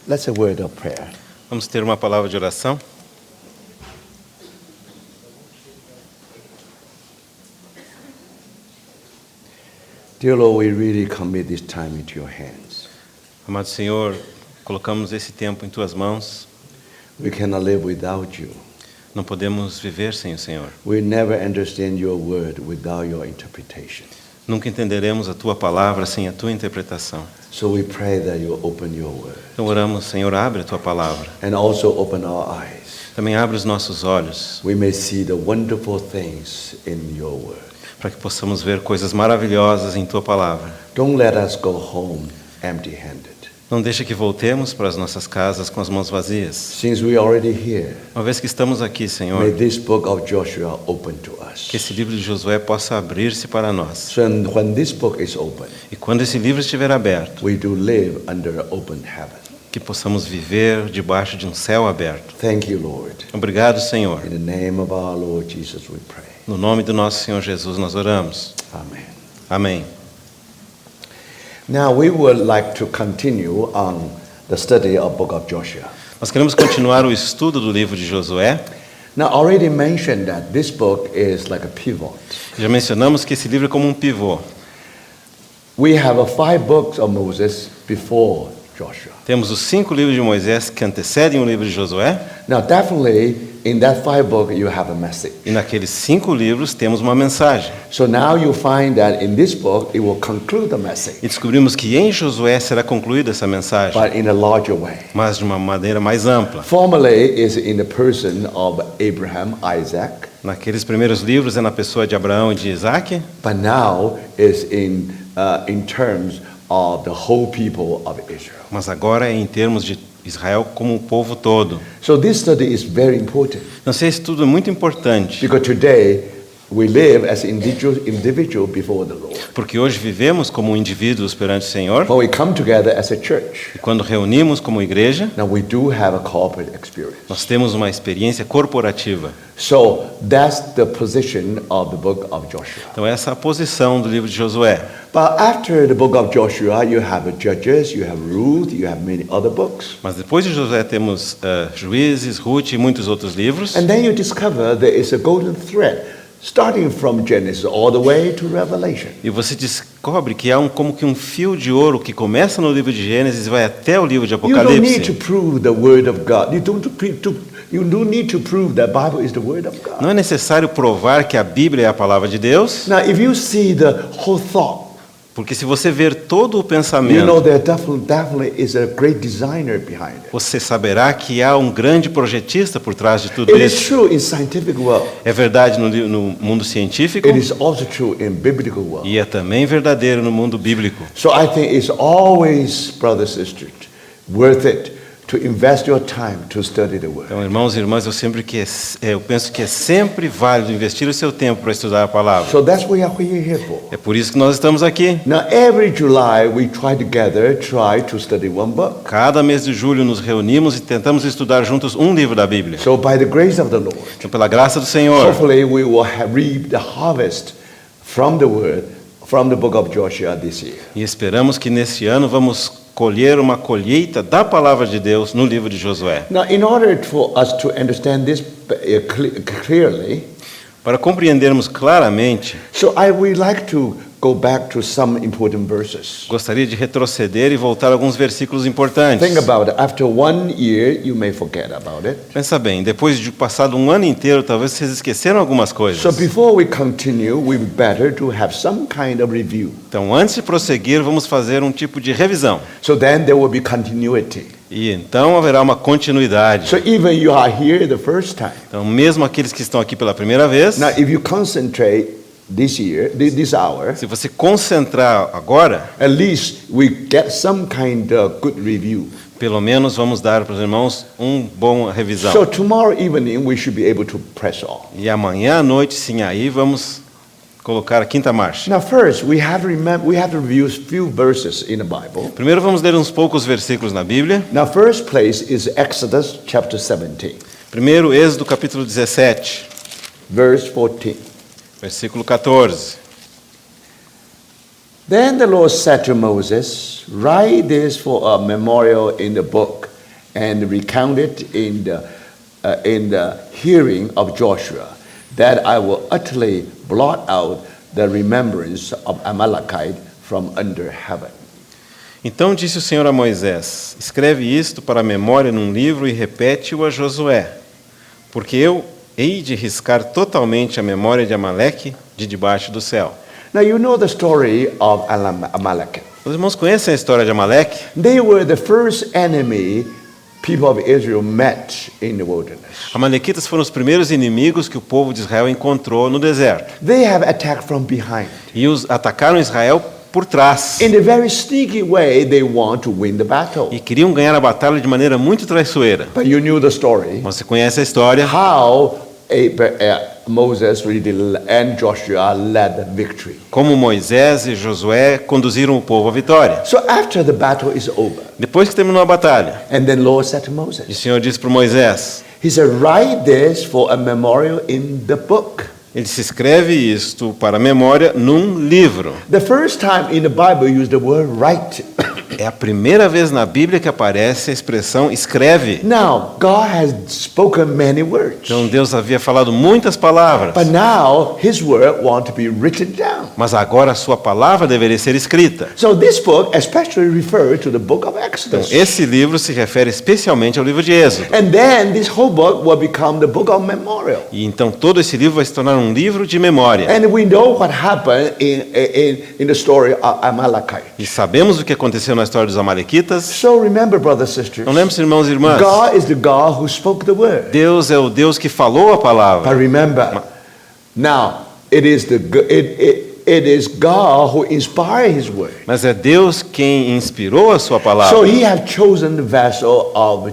Let's have a word of prayer. Vamos ter uma palavra de oração. Dear Lord, we really commit this time into your hands. Amado Senhor, colocamos esse tempo em Tuas mãos. We cannot live without you. Não podemos viver sem o Senhor. We never understand your word without your interpretation. Nunca entenderemos a Tua palavra sem a Tua interpretação. So we pray that you open your word Então oramos, Senhor, abre a Tua palavra. and also open our eyes. Também abre os nossos olhos, We may see the wonderful things in your word. para que possamos ver coisas maravilhosas em Tua palavra. Don't let us go home empty-handed. Não deixa que voltemos para as nossas casas com as mãos vazias. Since we are already here, Uma vez que estamos aqui, may Senhor, this book of Joshua open to que us. esse livro de Josué possa abrir-se para nós. So when this book is open, E quando esse livro estiver aberto, we do live under open heaven. que possamos viver debaixo de um céu aberto. Thank you, Lord. Obrigado, Senhor. In the name of our Lord Jesus, we pray. No nome do nosso Senhor Jesus nós oramos. Amen. Amém. Now we would like to continue on the study of book of Joshua. Nós queremos continuar o estudo do livro de Josué. Now I already mentioned that this book is like a pivot. Já mencionamos que esse livro é como um pivô. We have 5 books of Moses before Joshua. Temos os 5 livros de Moisés que antecedem o livro de Josué. Now definitely in that 5 book you have a message. E naqueles 5 livros temos uma mensagem. So now you find that in this book it will conclude the message, E descobrimos que em Josué será concluída essa mensagem, but in a larger way. mas de uma maneira mais ampla. Formerly is in the person of Abraham, Isaac, Naqueles primeiros livros é na pessoa de Abraão e de Isaac, but now is in terms of the whole people of Israel. mas agora é em termos de Israel como o povo todo. So this study is very important Então, esse estudo é muito importante, because today we live as individual before the Lord. porque hoje vivemos como indivíduos perante o Senhor, When we come together as a church, e quando reunimos como igreja, now we do have a corporate experience. nós temos uma experiência corporativa. So that's the position of the book of Joshua. Então, essa é a posição do livro de Josué. But after the book of Joshua, you have Judges, you have Ruth, you have many other books. Mas depois de Josué temos Juízes, Ruth e muitos outros livros. And then you discover there is a golden thread starting from Genesis all the way to Revelation. E você descobre que há como que um fio de ouro que começa no livro de Gênesis e vai até o livro de You don't need to Apocalipse. prove the word of God. You don't need to prove that Bible is the word of God. Não é necessário provar que a Bíblia é a palavra de Deus, Now, if you see the whole thought, porque se você ver todo o you know pensamento, there definitely is a great designer behind it. você saberá que há um grande projetista por trás de tudo It is isso. true in scientific world. É verdade no mundo científico It is also true in biblical world. e é também verdadeiro no mundo bíblico. So I think it's always, brothers and sisters, worth it to invest your time to study the word. Então, irmãos e irmãs, eu penso que é sempre válido investir o seu tempo para estudar a palavra. So that's what we're here for. É por isso que nós estamos aqui. Now every July we try to study one book. Cada mês de julho nos reunimos e tentamos estudar juntos um livro da Bíblia. So by the grace of the Lord, Então, pela graça do Senhor, hopefully we will reap the harvest from the word, from the book of Joshua this year. e esperamos que nesse ano vamos colher uma colheita da palavra de Deus no livro de Josué. Now in order for us to understand this clearly, Para compreendermos claramente, so I would like to go back to some important verses. gostaria de retroceder e voltar a alguns versículos importantes. Think about it. After 1 year, you may forget about it. Pensa bem, depois de passado um ano inteiro, talvez vocês esqueceram algumas coisas. So before we continue, we better to have some kind of review. Então, antes de prosseguir, vamos fazer um tipo de revisão. So then there will be continuity. E então haverá uma continuidade. So even you are here the first time. Então, mesmo aqueles que estão aqui pela primeira vez, Now if you concentrate this year, this hour, se você concentrar agora, at least we get some kind of good review. pelo menos vamos dar para os irmãos uma boa revisão. So tomorrow evening we should be able to press on. E amanhã à noite, sim, aí vamos colocar a quinta marcha. Now first we have to review a few verses in the Bible. Primeiro vamos ler uns poucos versículos na Bíblia. Now first place is Exodus chapter 17, Primeiro, Êxodo capítulo 17, verse 14. versículo 14. Then the Lord said to Moses, "Write this for a memorial in the book and recounted in the hearing of Joshua, that I will utterly blot out the remembrance of Amalekite from under heaven. Então disse o Senhor a Moisés: escreve isto para a memória num livro e repete-o a Josué, porque eu hei de riscar totalmente a memória de Amaleque de debaixo do céu. Now you know the story of Amalek. Os irmãos conhecem a história de Amaleque? They were the first enemy people of Israel met in the wilderness. Amalequitas foram os primeiros inimigos que o povo de Israel encontrou no deserto. They have attacked from behind. E os atacaram Israel por trás. In a very sneaky way, they want to win the battle. E queriam ganhar a batalha de maneira muito traiçoeira. But you knew the story. Você conhece a história? How Moses and Joshua led the victory. Como Moisés e Josué conduziram o povo à vitória. So after the battle is over, Depois que terminou a batalha, and then Lord said to o Moses, Senhor disse para Moisés, He said, write this for a memorial in the book. ele se escreve isto para a memória num livro. The first time in the Bible used the word write. É a primeira vez na Bíblia que aparece a expressão escreve. Now, God has spoken many words. Então Deus havia falado muitas palavras, But now his word want to be written down. mas agora a sua palavra deveria ser escrita. So this book especially refers to the book of Então, Exodus. esse livro se refere especialmente ao livro de Êxodo. And then this whole book will become the book of memorial. E então todo esse livro vai se tornar um livro de memória. And we know what happened in the story of Amalekite. E sabemos o que aconteceu na história dos Amalequitas. So remember, brothers and sisters, Não lembre-se, irmãos e irmãs, God is the God who spoke the word. Deus é o Deus que falou a But palavra. remember, now it is God who inspired his word. Mas é Deus quem inspirou a sua palavra. So he had chosen the vessel of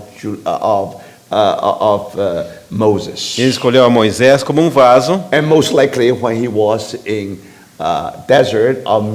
Moses. Ele escolheu a Moisés como um vaso. And most likely when he was in desert of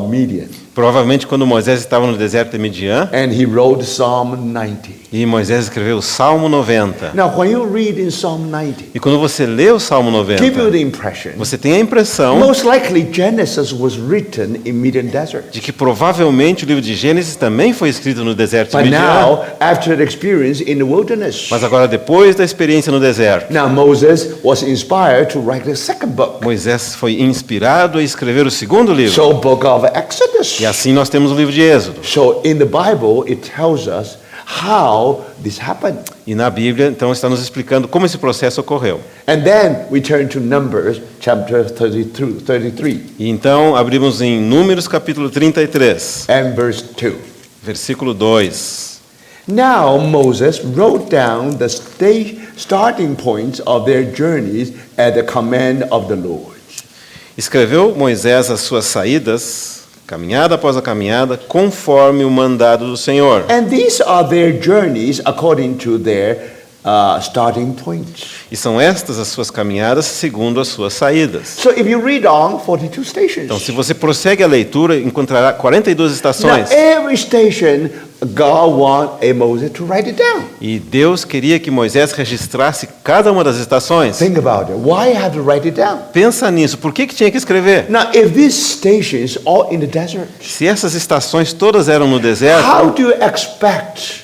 Midian. Provavelmente quando Moisés estava no deserto de Midian. And he wrote Psalm 90. E Moisés escreveu o Salmo 90. Now when you read in Psalm 90, E quando você lê o Salmo give you 90, the impression, você tem a impressão most likely Genesis was written in Midian desert. de que provavelmente o livro de Gênesis também foi escrito no deserto de But Midian. now, after the experience in the wilderness, Mas agora, depois da experiência no deserto, now Moses was inspired to write the second book. Moisés foi inspirado a escrever o segundo livro. So book of Exodus. E assim nós temos o livro de Êxodo. So in the Bible, it tells us how this happened. E na Bíblia, então, está nos explicando como esse processo ocorreu. And then we turn to Numbers chapter 33 E então, abrimos em Números capítulo 33, and verse 2. versículo 2. Now Moses wrote down the starting points of their journeys at the command of the Lord. Escreveu Moisés as suas saídas, caminhada após a caminhada, conforme o mandado do Senhor. And these are their journeys according to their starting points. E são estas as suas caminhadas segundo as suas saídas. So if you read on 42 stations. Então, se você prossegue a leitura, encontrará 42 Now estações. every station God want Moses to write it down. E Deus queria que Moisés registrasse cada uma das estações. Think about it. Why have to write it down? Pensa nisso, por que tinha que escrever? Now if these stations all in the desert, Se essas estações todas eram no deserto, how do you expect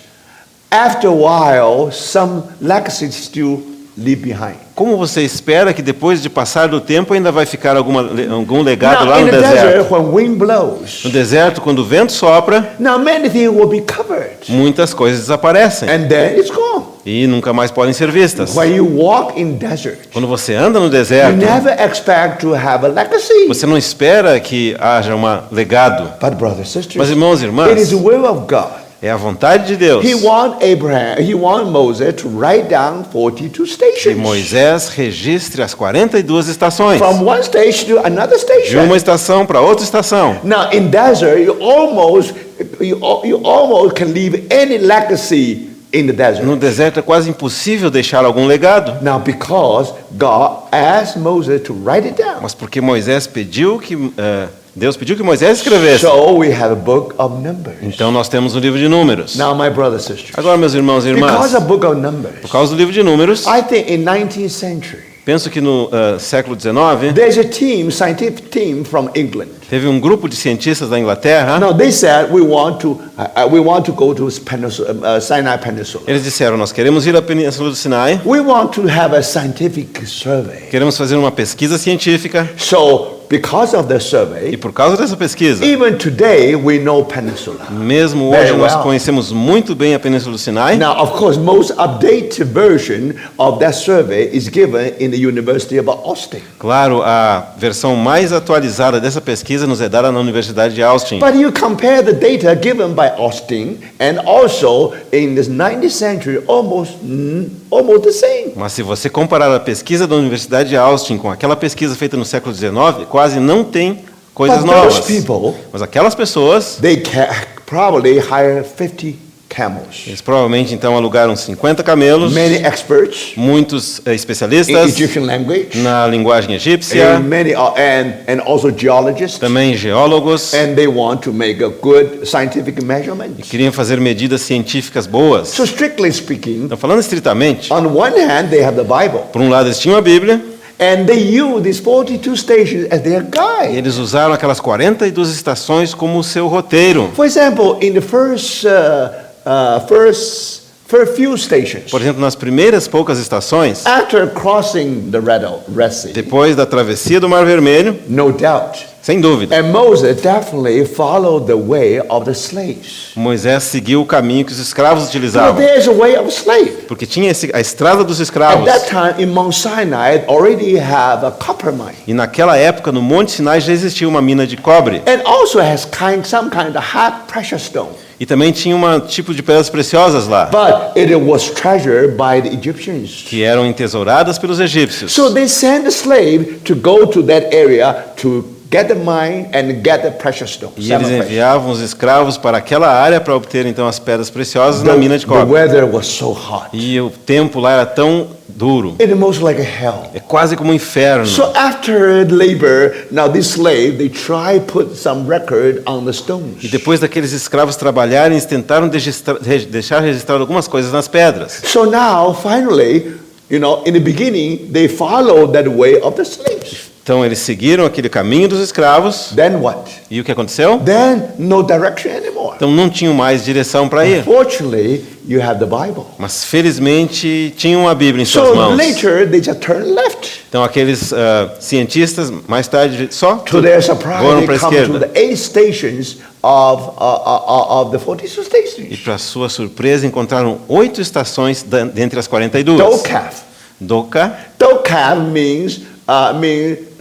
after a while some legacy still leave behind? como você espera que depois de passar do tempo ainda vai ficar algum legado Now lá in no the desert deserto? when wind blows, No deserto, quando o vento sopra, now many things will be covered muitas coisas desaparecem and then it's gone. e nunca mais podem ser vistas. When you walk in desert, Quando você anda no you deserto, never expect to have a legacy. você não espera que haja um legado. But brothers and sisters, Mas, irmãos e it is irmãs, the will of God. é a vontade de Deus. He want Moses to write down 42 Que stations. Moisés registre as 42 estações. From one station to another De station. uma estação para outra estação. Now in desert, you almost can leave any legacy in the desert. No deserto é quase impossível deixar algum legado. Now because God asked Moses to write it down. Mas porque Moisés pediu que Deus pediu que Moisés escrevesse. So we have a book of Numbers. Então nós temos o livro de Números. Now my brothers and sisters, Agora, meus irmãos e irmãs, because of book of Numbers, por causa do livro de Números, I think in 19th century, Penso que no século XIX there's a team, scientific team from England. teve um grupo de cientistas da Inglaterra. Now they said we want to go to Sinai Peninsula. Eles disseram: nós queremos ir à Península do Sinai, We want to have a scientific survey. queremos fazer uma pesquisa científica. So because of the E survey, por causa dessa pesquisa, even today we know Peninsula. mesmo Very hoje nós well. conhecemos muito bem a Península do Sinai. Now, of course, most updated version of that survey is given in the University of Austin. Claro, a versão mais atualizada dessa pesquisa nos é dada na Universidade de Austin. But you compare the data given by Austin and also in the 19th century, almost the same. Mas se você comparar a pesquisa da Universidade de Austin com aquela pesquisa feita no século XIX, quase não tem coisas But novas. those people, Mas aquelas pessoas, they probably hire 50 camels. eles provavelmente então alugaram 50 camelos, Many experts muitos in especialistas Egyptian language, na linguagem egípcia, and many and also geologists, também geólogos, and they want to make a good scientific measurement. queriam fazer medidas científicas boas. So strictly speaking, Então, falando estritamente, on one hand they have the Bible, por um lado eles tinham a Bíblia, and they use these 42 stations as their e guide. eles usaram aquelas 42 estações como seu roteiro. For example, in the first few stations, Por exemplo, nas primeiras poucas estações, after crossing the Red Sea, depois da travessia do Mar Vermelho, no doubt, sem dúvida, and Moses definitely followed the way of the slaves. Moisés seguiu o caminho que os escravos So utilizavam, there's a way of slave. porque tinha a estrada dos At escravos. that time in Mount Sinai already have a copper mine, E naquela época, no Monte Sinai já existia uma mina de cobre. and also has some kind of hard precious stone. E também tinha um tipo de pedras preciosas lá, But it was treasured by the Egyptians. que eram entesouradas pelos egípcios. So they sent the slave to go to that area to get the mine and get the precious stone. E eles enviavam os escravos para aquela área para obter então as pedras preciosas na mina de The cobre. weather was so hot. E o tempo lá era tão duro, It was like a hell. é quase como um inferno. So after labor, now this slave, they try put some record on the stones. E depois daqueles escravos trabalharem, eles tentaram deixar registrado algumas coisas nas pedras. So now, finally, in the beginning, they followed that way of the slaves. Então eles seguiram aquele caminho dos escravos. Then what? E o que aconteceu? Then no direction anymore. Então não tinham mais direção para ir. Fortunately, you have the Bible. Mas felizmente tinham a Bíblia em suas So mãos. later, they just turn left. Então aqueles cientistas mais tarde só To their surprise, foram they para a come to esquerda. the 8 stations of the 42 E stations. para sua surpresa encontraram 8 estações dentre as 42. Dokaf. Doka. Dokaf means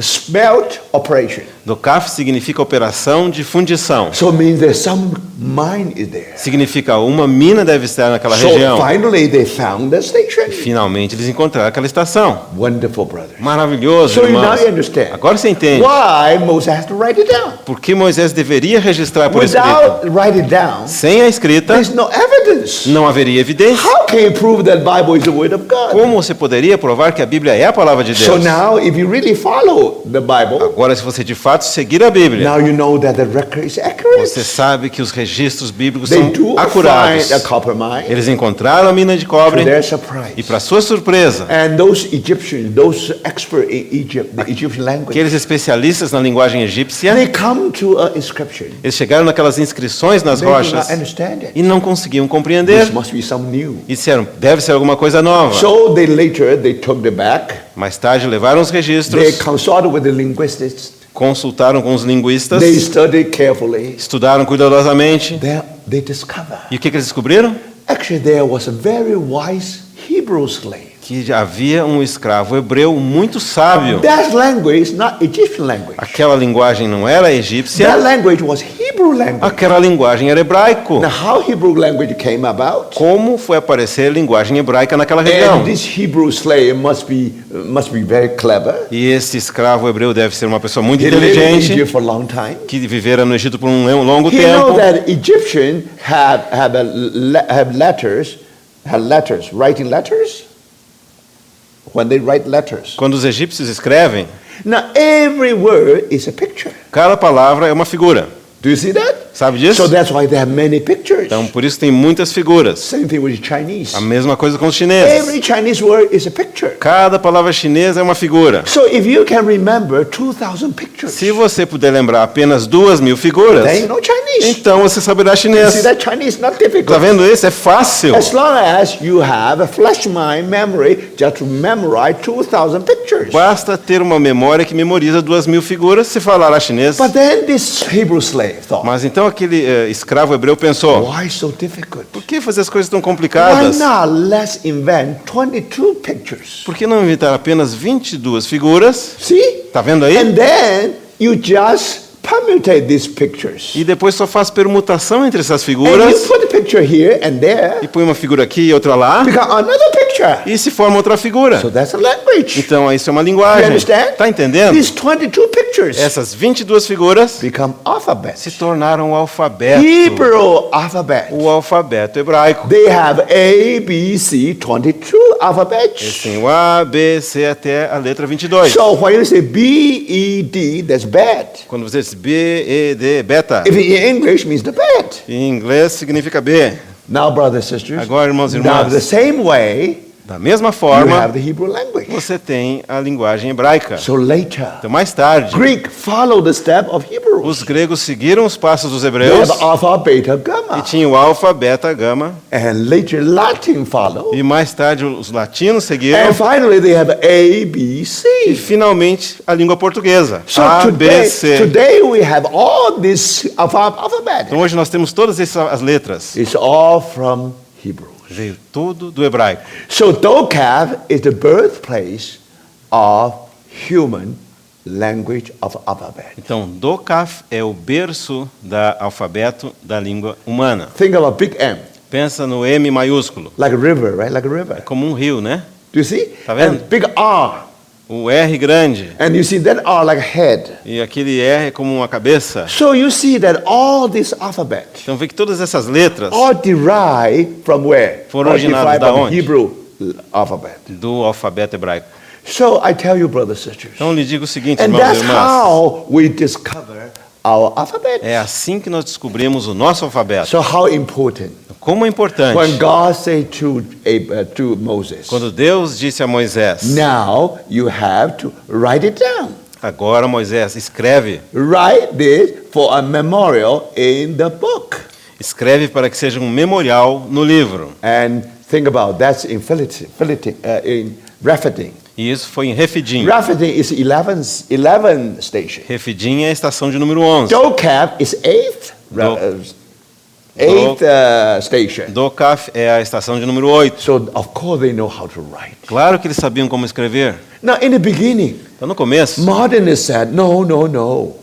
smelt operation. Dokaf significa operação de fundição. So it means there's some mine is there. Significa uma mina deve estar naquela So região. finally they found the station. Finalmente eles encontraram aquela estação. Wonderful, brother. Maravilhoso, So now irmãos. you understand. Agora você entende Why Moses has to write it down? por que Moisés deveria registrar por escrito. Without write it down, Sem a escrita, there's no evidence. não haveria evidência. How can you prove that Bible is the word of God? Como você poderia provar que a Bíblia é a palavra de So Deus? now, if you really follow the Bible, Agora, se você de fato seguir a Bíblia, now you know that the record is accurate. você sabe que os registros bíblicos They são do acurados. find a copper mine. Eles encontraram a mina de To cobre their e, surprise. para sua surpresa, And those Egyptians, those experts in Egypt, the Egyptian language, aqueles especialistas na linguagem egípcia, they come to an inscription. eles chegaram naquelas inscrições nas They do rochas not understand it. e não conseguiam compreender. This must be some new. E disseram, deve ser alguma coisa nova. So they took the back. Mais tarde levaram os They registros, consulted with the linguists. consultaram com os linguistas, They studied carefully. estudaram cuidadosamente. Then they discovered E o que eles descobriram? actually there was a very wise Hebrew slave. Que havia um escravo hebreu muito sábio. That language is not Egyptian language. Aquela linguagem não era That egípcia, language was Hebrew language. aquela linguagem era hebraico. Now how Hebrew language came about? Como foi aparecer linguagem hebraica naquela região? And this Hebrew slave must be very clever. E esse escravo hebreu deve ser uma pessoa muito He lived in inteligente, Egypt for a long time. que vivera no Egito por um longo He know tempo. that Egyptian have letters, writing letters. When they write letters. Quando os egípcios escrevem, Now every word is a picture. cada palavra é uma figura. Do you see that? Sabe disso? So that's why they have many pictures. Então, por isso tem muitas figuras. Same thing with Chinese. A mesma coisa com os chineses. Every Chinese word is a picture. Cada palavra chinesa é uma figura. So if you can remember 2,000 pictures, Se você puder lembrar apenas 2.000 figuras, then you know Chinese. então você saberá See, chinês. that Chinese is not Tá difficult. vendo isso? É fácil. As long as you have a flash mind memory just to memorize 2,000 pictures. Basta ter uma memória que memoriza 2.000 figuras se falará chinês. But then this Hebrew slave thought, Mas então aquele escravo hebreu pensou: why so difficult? por que fazer as coisas tão Why complicadas? not let's invent 22 pictures? Por que não inventar apenas 22 figuras? See? Tá vendo aí? And then you just permutate these pictures. E depois só faz permutação entre essas And you figuras put a picture here and there, e põe uma figura aqui e outra lá become another picture. e se forma outra figura. So that's a language. Então isso é uma You linguagem. understand? Tá entendendo? These 22 pictures Essas 22 figuras become se alphabets. tornaram o alfabeto. Hebrew alphabet. O alfabeto hebraico. They have A, B, C, 22 alphabets. Tem o A, B, C até a letra 22. So when you say B, E, D, that's bad. Quando você diz B, E, D, beta, If in English means the bad. em inglês significa B. Now, brothers and sisters, Agora, irmãos e now the irmãs, same way da mesma you forma, have the Hebrew language. você tem a linguagem hebraica. So later, Então, mais tarde, Greek followed the step of Hebrew. os gregos seguiram os passos dos They hebreus have alpha, beta, e gamma. tinham o alfa, beta, gama. And later Latin followed. E mais tarde os latinos seguiram. And finally they have A, B, E C. finalmente a língua portuguesa. So A, B, C. today we have all this alphabet. Então hoje nós temos todas as letras. It's all from Hebrew. Veio tudo do hebraico. So Dokav is the birthplace of human language of alphabet. Então, Dokaf é o berço da alfabeto da língua humana. Think of a big M, Pensa no M maiúsculo, like a river, right? Like a river. como um rio, né? Do you see? Tá vendo? And big R. O R grande. And you see that R like a head. E aquele R é como uma cabeça. So you see that all this alphabet Então vê que todas essas letras all derive from where? Foram All originadas derive da from onde? Hebrew alphabet. do alfabeto hebraico. So I tell you, brothers and sisters, Então lhe digo o seguinte, and irmãos that's e irmãs. how we discover our alphabet. É assim que nós descobrimos o nosso alfabeto. So how important? Como é importante. When God said to Moses, Quando Deus disse a Moisés, now you have to write it down. agora Moisés, escreve. Write this for a memorial in the book. Escreve para que seja um memorial no livro. And think about that's in Rephidim. E isso foi em Refidim. Rephidim is 11 station. Refidim é a estação de número 11. Dokav is eighth station. Dokaf é a estação de número 8. So of course they know how to write. Claro que eles sabiam como escrever. Now in the beginning, Então no começo, modernists said, no.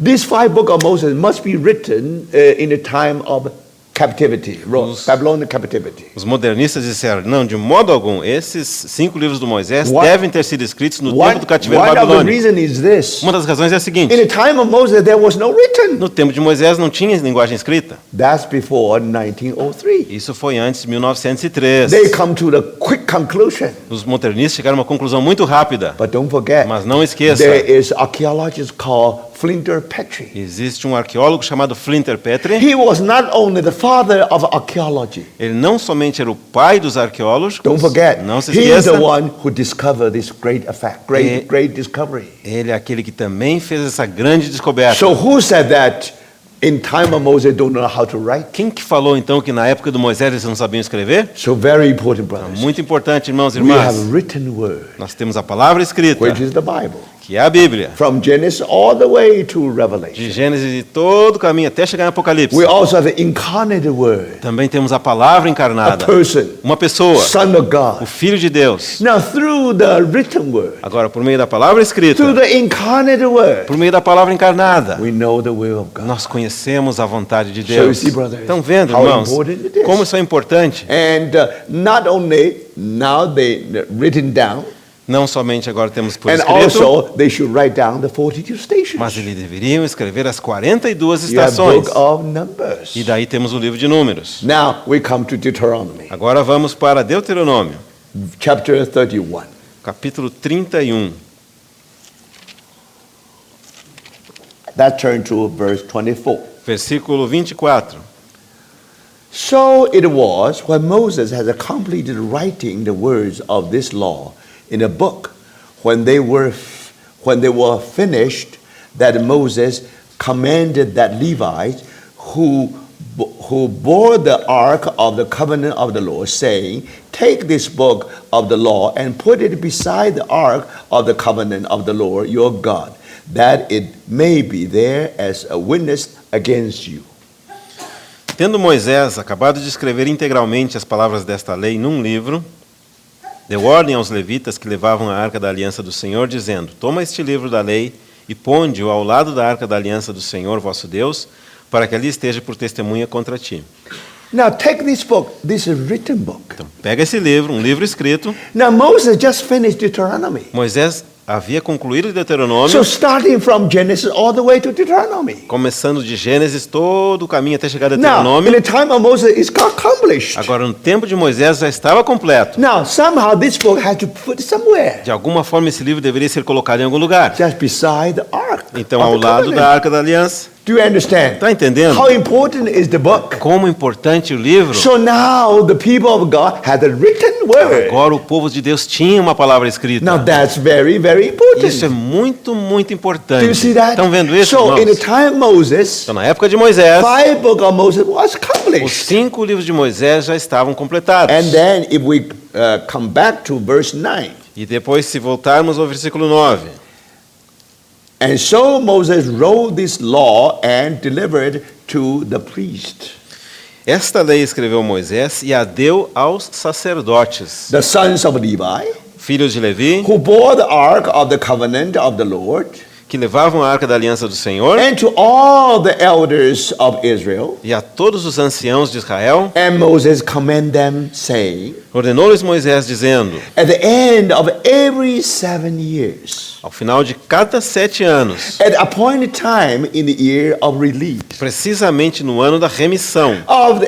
These 5 books of Moses must be written in the time of captivity, Babylonian captivity. os modernistas disseram, não, de modo algum, esses 5 livros do Moisés What- devem ter sido escritos no One tempo do cativeiro of the babilônico. reasons is this. Uma das razões é a seguinte, In the time of Moses, there was no written. no tempo de Moisés não tinha linguagem escrita. That's before 1903. Isso foi antes de 1903. They come to the quick conclusion. Os modernistas chegaram a uma conclusão muito rápida. But don't forget, Mas não esqueça, there is archaeologist called Flinter Petrie. existe um arqueólogo chamado Flinter Petrie. He was not only the father of archaeology. Ele não somente era o pai dos arqueólogos, Don't forget, não se he is esqueça, the one who discovered this great effect, great discovery. ele é aquele que também fez essa grande descoberta. So who said that in time of Moses don't know how to write? Quem que falou então que na época do Moisés eles não sabiam escrever? So very important, brothers. Muito importante, irmãos e We have irmãs. written word, Nós temos a palavra escrita, which is the Bible, que é a Bíblia. from Genesis all the way to De Revelation. Gênesis e todo o caminho até chegar em Apocalipse. We also have the incarnate word, Também temos a palavra a encarnada, person, uma pessoa, Son of o God. Filho de Deus. Now through the written word, Agora, por meio da palavra escrita, through the incarnate word, por meio da palavra encarnada, we know the will of God. nós conhecemos a vontade de So you Deus. see, brothers, Estão vendo, how irmãos, important it is. como isso é importante? And not only now they written down, Não somente agora temos por and escrito, also they should write down the 42 stations. mas eles deveriam escrever as 42 You have estações. book of Numbers. E daí temos o livro de Números. Now we come to Deuteronomy, Agora vamos para Deuteronômio, chapter 31. capítulo 31. That turn to verse 24. Versículo 24. So it was when Moses had completed writing the words of this law in a book, when they were finished, that Moses commanded that Levites who bore the ark of the covenant of the Lord, saying, take this book of the law and put it beside the ark of the covenant of the Lord your God, that it may be there as a witness against you. Tendo Moisés acabado de escrever integralmente as palavras desta lei num livro, deu ordem aos levitas que levavam a arca da aliança do Senhor, dizendo, toma este livro da lei e ponde-o ao lado da arca da aliança do Senhor, vosso Deus, para que ali esteja por testemunha contra ti. Now take this book. This is a written book. Então, pega esse livro, um livro escrito. Now Moses just finished Deuteronomy. Moisés havia concluído o Deuteronômio, So starting from Genesis all the way to Deuteronomy. começando de Gênesis todo o caminho até chegar a Now, in Deuteronômio. the time of Moses, it's accomplished. Agora, no tempo de Moisés já estava completo. Now, somehow this book had to put somewhere, De alguma forma, esse livro deveria ser colocado em algum lugar. just beside the ark. Então, of ao the lado covenant. da Arca da Aliança. Do you understand? Está entendendo? How important is the book? Como importante o livro. So now the people of God had a written word. Agora o povo de Deus tinha uma palavra escrita. Now that's very, very important. Isso é muito, muito Do you importante. see that? Estão vendo isso, So in the irmãos? time of Moses, Então, na época de Moisés, 5 books of Moses was os accomplished. 5 livros de Moisés já estavam completados. And then if we come back to verse 9. E depois, se voltarmos ao versículo 9. And so Moses wrote this law and delivered to the priest, Esta lei escreveu Moisés e a deu aos sacerdotes, the sons of Levi, filhos de Levi, who bore the ark of the covenant of the Lord, que levavam a arca da aliança do Senhor, and to all the elders of Israel. e a todos os anciãos de Israel, And Moses commanded them, saying, ordenou-lhes Moisés, dizendo, at the end of every 7 years, ao final de cada 7 anos, at appointed time in the year of release, precisamente no ano da remissão,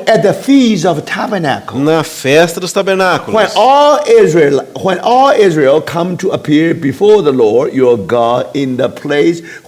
at the feast of tabernacle, na festa dos tabernáculos, when all Israel come to appear before the Lord your God in the place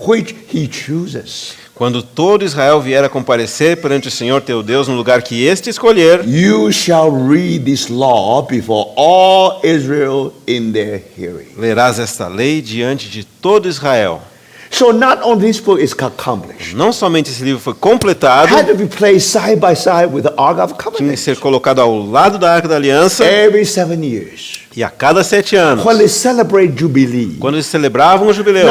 which he chooses, quando todo Israel vier a comparecer perante o Senhor teu Deus no lugar que este escolher, you shall read this law before all Israel in their hearing. lerás esta lei diante de todo Israel. So not only this book is accomplished, Não somente esse livro foi completado, had to be placed side by side with the Ark of tinha que Covenant ser colocado ao lado da Arca da Aliança, every 7 years. e a cada 7 anos, When they celebrate Jubilee. quando eles celebravam o jubileu,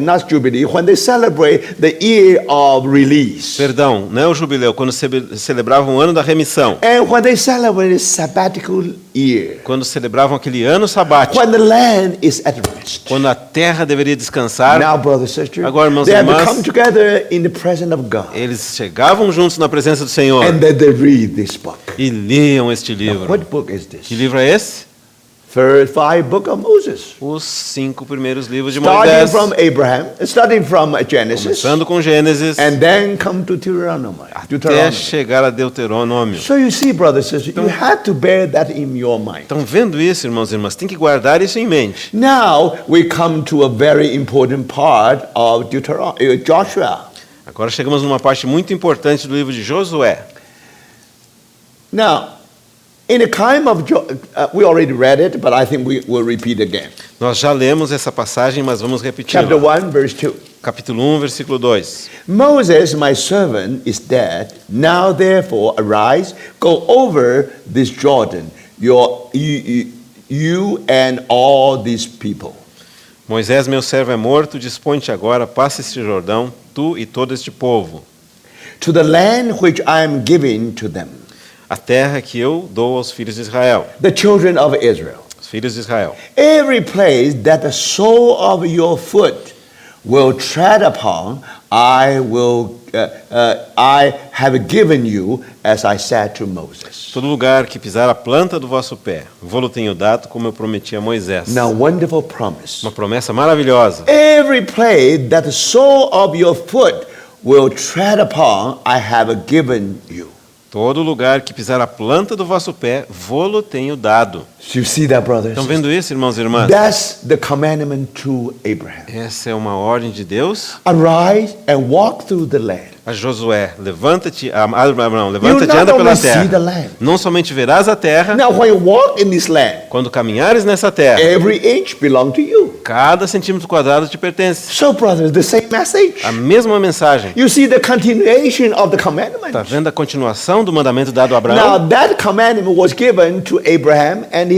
Not Jubilee, when they celebrate the year of release. perdão, não é o jubileu, quando celebravam o ano da remissão, And when they celebrate the sabbatical year. quando celebravam aquele ano sabático, When the land is at rest. quando a terra deveria descansar, Now, brothers and sisters, Agora, irmãos e they have to irmãs, come together in the presence of God. eles chegavam juntos na presença do Senhor And then they read this book. e liam este Now, livro. what book is this? Que livro é esse? First 5 book of Moses. Os 5 primeiros livros de Starting Moisés, from Abraham, starting from Genesis, começando com Gênesis, and then come to Deuteronomy. até chegar a Deuteronômio. So you see, brothers and sisters, you have to bear that in your mind. Estão vendo isso, irmãos e irmãs? Tem que guardar isso em mente. Now we come to a very important part of Joshua. Agora chegamos numa parte muito importante do livro de Josué. Now, in the time of we already read it, but I think we will repeat again. Nós já lemos essa passagem, mas vamos repetir. Chapter 1, verse 2. Capítulo 1, versículo 2. Moses, my servant, is dead. Now, therefore, arise, go over this Jordan, you and all these people. Moisés, meu servo, é morto, dispõe-te agora, passa este Jordão, tu e todo este povo, To the land which I am giving to them, a terra que eu dou aos filhos de Israel. the children of Israel. Os filhos de Israel. Every place that the sole of your foot will tread upon, I have given you, as I said to Moses. Todo lugar que pisar a planta do vosso pé, vou-lo tenho dado, como eu prometi a Moisés. Now, wonderful promise. Uma promessa maravilhosa. Every place that the sole of your foot will tread upon, I have given you. Todo lugar que pisar a planta do vosso pé, vô-lo tenho dado. So you see that, brothers? Estão vendo isso, irmãos e irmãs? That's the commandment to Abraham. Essa é uma ordem de Deus Arise and walk through the land. a Josué. Levanta-te, Abraão, You levanta-te e not anda pela only see the terra. land. Não somente verás a terra, Now, when you walk in this land, quando caminhares nessa terra, every inch belongs to you. cada centímetro quadrado te pertence. So, brothers, the same message. A mesma mensagem. You see the continuation of the commandment. Está vendo a continuação do mandamento dado a Abraão? Now, that commandment was given to Abraham and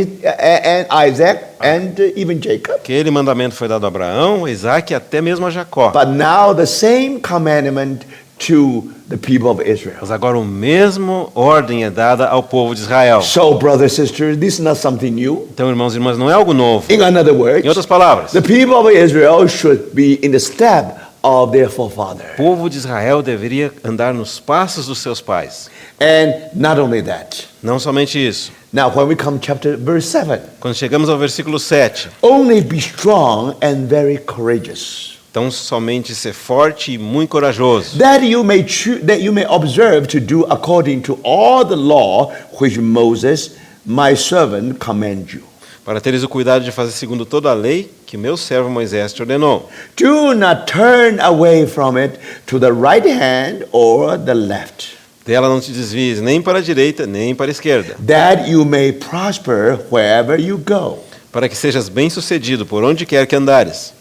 Isaac and even Jacob. Aquele mandamento foi dado a Abraão, Isaac e até mesmo a Jacó. But now the same commandment to the people of Israel. Mas agora o mesmo ordem é dada ao povo de Israel. So, brothers and sisters, this is not something new. Então, irmãos e irmãs, não é algo novo. In other words, Em outras palavras, the people of Israel should be in the step of their forefather. o povo de Israel deveria andar nos passos dos seus pais. And not only that. Não somente isso. Now, when we come verse 7, Quando chegamos ao versículo 7, only be strong and very courageous, então somente ser forte e muito corajoso, that you may observe to do according to all the law which Moses, my servant, command you. para teres o cuidado de fazer segundo toda a lei que meu servo Moisés te ordenou. Do not turn away from it to the right hand or the left, Dela não te desvies nem para a direita, nem para a esquerda, that you may prosper wherever you go. para que sejas bem-sucedido por onde quer que andares.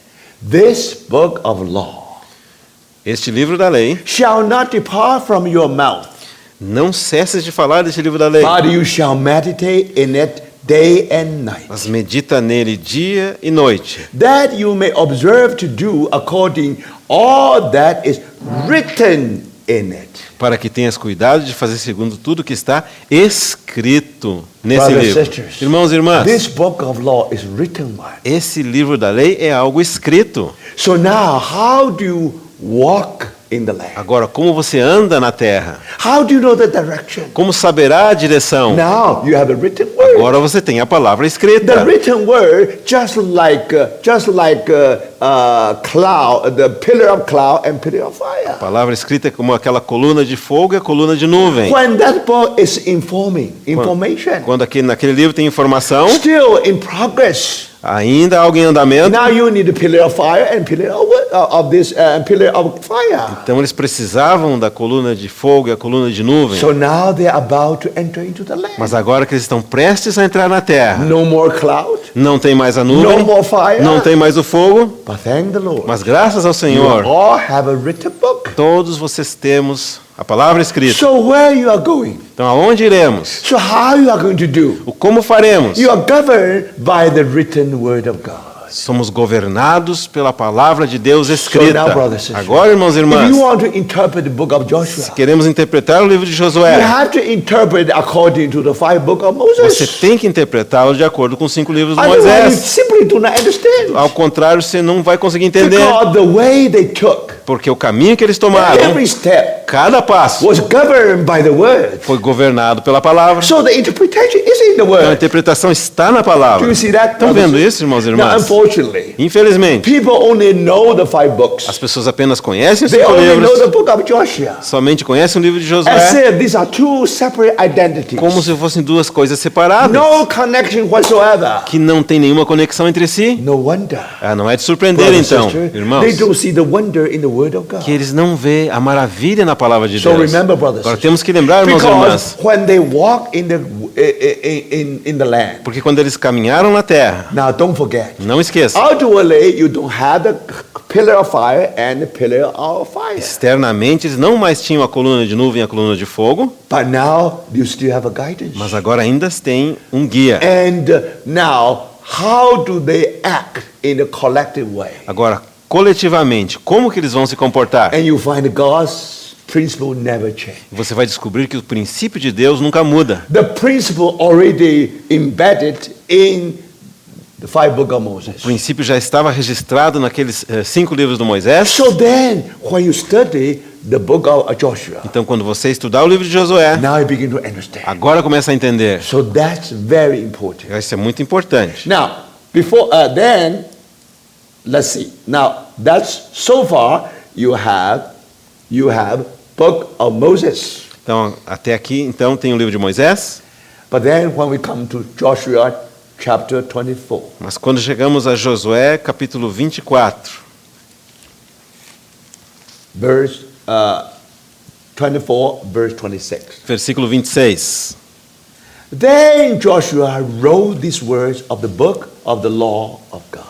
This book of law Este livro da lei, shall not depart from your mouth, não cesses de falar deste livro da lei, but you shall meditate in it day and night, mas medita nele dia e noite, that you may observe to do according all that is written in it. para que tenhas cuidado de fazer segundo tudo que está escrito nesse Brothers and livro. sisters, Irmãos e irmãs, this book of law is written one. esse livro da lei é algo escrito. So now, how do you walk in the land? Agora, como você anda na terra? How do you know the direction? Como saberá a direção? Now you have the written word. Agora você tem a palavra The escrita. written word, just like cloud, the pillar of cloud and pillar of fire. A palavra escrita é como aquela coluna de fogo e a coluna de nuvem. When that book is information, Quando naquele livro tem informação, still in progress. ainda há algo em andamento. Now you need a pillar of fire and pillar of this pillar of fire. Então eles precisavam da coluna de fogo e a coluna de nuvem. So now they are about to enter into the land. Mas agora que eles estão prestes a entrar na terra, No more cloud, não tem mais a no nuvem, more fire. não tem mais o fogo, But thank the Lord. mas graças ao You Senhor, all have a written book. todos vocês temos a palavra escrita. So where you are going? Então aonde iremos? So how you are going to do? O como faremos? You are governed by the written word of God. Somos governados pela palavra de Deus So escrita. now, brothers and sisters, Agora, irmãos e if irmãs, you want to interpret the book of se Joshua, queremos interpretar o livro de you Josué, have to interpret according to the 5 book of você Moses. tem que interpretá-lo de acordo com os 5 livros de Otherwise, you Moisés. simply do not understand. Ao contrário, você não vai conseguir entender, Because the way they took, porque o caminho que eles tomaram, every step cada passo, was governed by the word. foi governado pela palavra. So the interpretation is in the Então a word. interpretação está na Do palavra. you see that? Estão vendo isso, irmãos e Now, irmãs? unfortunately, Infelizmente, people only know the 5 books. as pessoas apenas conhecem os They 5 only know livros, the book of Joshua. somente conhecem o livro de As Josué, if these are 2 separate identities. como se fossem duas coisas separadas, No connection whatsoever. que não tem nenhuma conexão entre si. No wonder. Não é de surpreender, Brothers and então, sisters, irmãos, they don't see the wonder in the word of God. que eles não vê a maravilha na palavra de So Deus. remember, brothers and Agora sisters, temos que lembrar, irmãos e irmãs, because when they walk in the land, porque quando eles caminharam na terra, now don't forget, não esqueça, outwardly you don't have the pillar of fire and the pillar of fire, externamente eles não mais tinham a coluna de nuvem e a coluna de fogo, but now you still have a guidance. mas agora ainda têm um guia. And now, how do they act in a collective way? Agora, coletivamente, como que eles vão se comportar? And you find God's principle never change. Você vai descobrir que o princípio de Deus nunca muda. The principle already embedded in the 5 book of Moses. O princípio já estava registrado naqueles 5 livros do Moisés. So then, when you study the book of Joshua, Então, quando você estudar o livro de Josué, now you begin to understand. agora começa a entender. So that's very important. Isso é muito importante. Now, before then, let's see. Now, that's so far you have book of Moses. Então, até aqui, então, tem o livro de Moisés. But then when we come to Joshua chapter 24, Mas quando chegamos a Josué, capítulo 24, verse 24, verse 26. versículo 26. Then Joshua wrote these words of the book of the law of God.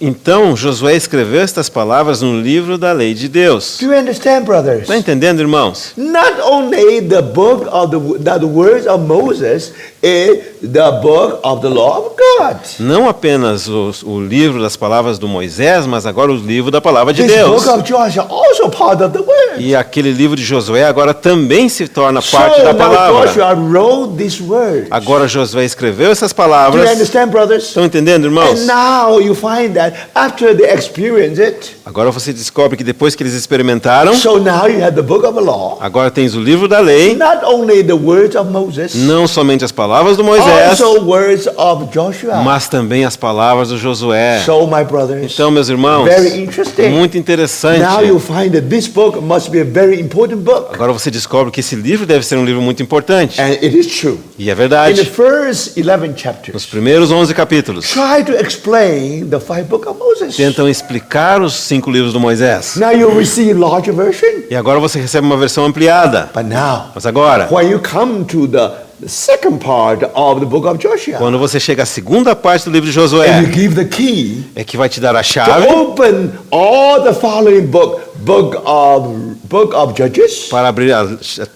Então Josué escreveu estas palavras no livro da lei de Deus. Do you understand, brothers? Está entendendo, irmãos? Not only the book of the words of Moses is the book of the law of God. Não apenas o livro das palavras do Moisés, mas agora o livro da palavra de This Deus. book of Joshua also part of the word. E aquele livro de Josué agora também se torna parte da now palavra. Joshua wrote these words. Agora Josué escreveu essas Do you palavras. understand, brothers? Estão entendendo, irmãos? And now you find that after they experience it, Agora você descobre que depois que eles experimentaram, so now you have the book of the law. agora tens o livro da lei, Not only the words of Moses, não somente as palavras do Moisés, also words of Joshua. mas também as palavras do Josué. So, my brothers, Então, meus irmãos, very interesting. muito interessante. Now you find that this book must be a very important book. Agora você descobre que esse livro deve ser um livro muito importante. And it is true. E é In the verdade. first 11 Nos chapters, primeiros 11 capítulos, try to explain the 5 books of Moses. tentam explicar os 5 livros do Moisés. Now you receive larger version. E agora você recebe uma versão ampliada. But now, Mas agora, when you come to the second part of the book of Joshua, quando você chega à segunda parte do livro de and you Josué, give the key é que vai te dar a to chave open all the following book of Judges, para abrir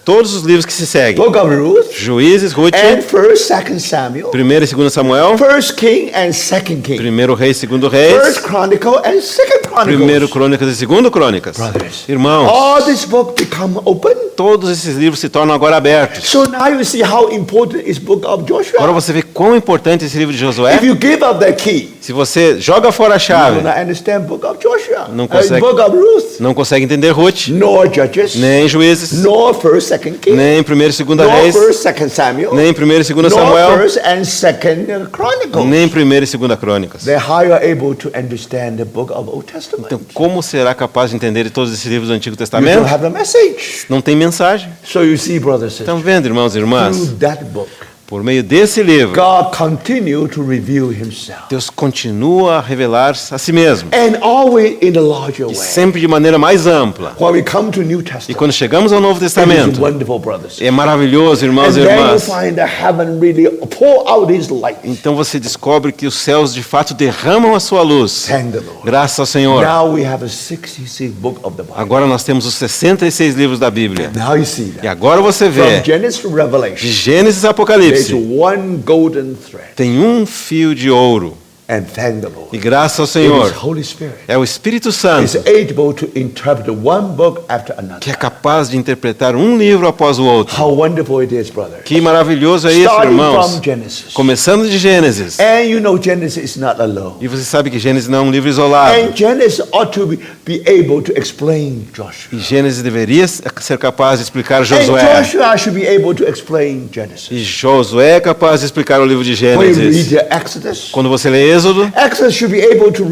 todos os livros que se seguem. book of Ruth, Juízes, Ruth, and 1st, 2nd Samuel, 1 e 2 Samuel, 1st King and 2nd King, 1 Reis, 2 Reis, 1st Chronicle and 2nd 1 Chronicles. Crônicas e 2 Crônicas. Brothers, Irmãos, all this book become open. todos esses livros se tornam agora abertos. So now you see how important is book of Agora Joshua. você vê quão importante esse livro de Josué. If you give up the key, Se você joga fora a you chave, will not understand book of Joshua, Não consegue. book of Ruth, não consegue entender Ruth, nor Judges, nem Juízes, nor 1st, 2nd King, nem 1 e 2 nor Reis, 1st, 2nd Samuel, nem 1 e 2 nor Samuel, 1st and 2nd Chronicles. nem 1 e 2 Crônicas. Then how you are able to understand the book of Old Testament? Então, como será capaz de entender todos esses livros do Antigo You don't Testamento? have the message. Não tem mensagem. So you see, brothers and sisters, Estão vendo, irmãos e irmãs? through that book, Por meio desse livro, God continue to reveal himself. Deus continua a revelar-se a si mesmo. And always in a larger E way. sempre de maneira mais ampla. When we come to New E Testament, quando chegamos ao Novo it is Testamento, wonderful, brothers. é maravilhoso, irmãos And e then you irmãs. find that heaven really pour out his light. Então você descobre que os céus de fato derramam a sua luz. Thank the Lord. Graças ao Senhor. Now we have a 66 book of the Bible. Agora nós temos os 66 livros da Bíblia. Now you see E that. agora você From vê, Genesis to de Revelation, Gênesis a there's Apocalipse, one golden thread. tem um fio de ouro. And thank the Lord. E graças ao It is Senhor, Holy Spirit. é o Espírito Is Santo able to interpret one book after que é another. capaz de interpretar um livro após o outro. How wonderful it is, brother. Que maravilhoso é isso, Starting irmãos. from Genesis. Começando de Gênesis. And you know Genesis is not alone. E você sabe que Gênesis não é um livro isolado. And Genesis ought to be able to explain Joshua. E Gênesis deveria ser capaz de explicar And Josué. Joshua should be able to explain Genesis. E Josué é capaz de explicar o livro de When you read Gênesis. the Exodus, Quando você lê Êxodo, Exodus should be able to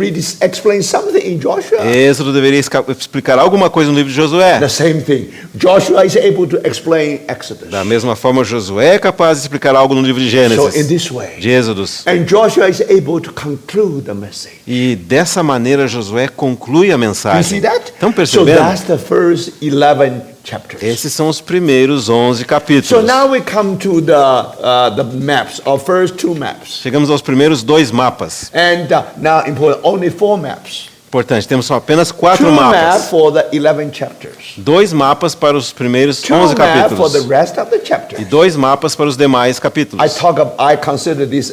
explain something in Joshua. Êxodo deveria explicar alguma coisa no livro de Josué. The same thing. Joshua is able to explain Exodus. Da mesma forma, Josué é capaz de explicar algo no livro de So in Gênesis, this way, de Êxodos. and Joshua is able to conclude the message. E dessa maneira Josué conclui a You see mensagem. that? Estão So percebendo? that's the first 11 chapters. Esses são os primeiros 11 So capítulos. now we come to the maps, or first 2 maps. Chegamos aos primeiros 2 mapas. And now important, only 4 maps. Importante, temos só apenas 4 2 maps mapas. for the 11 chapters. 2 mapas para os primeiros 2 11 maps for the capítulos. rest of the E chapters. 2 mapas para os demais capítulos. I consider this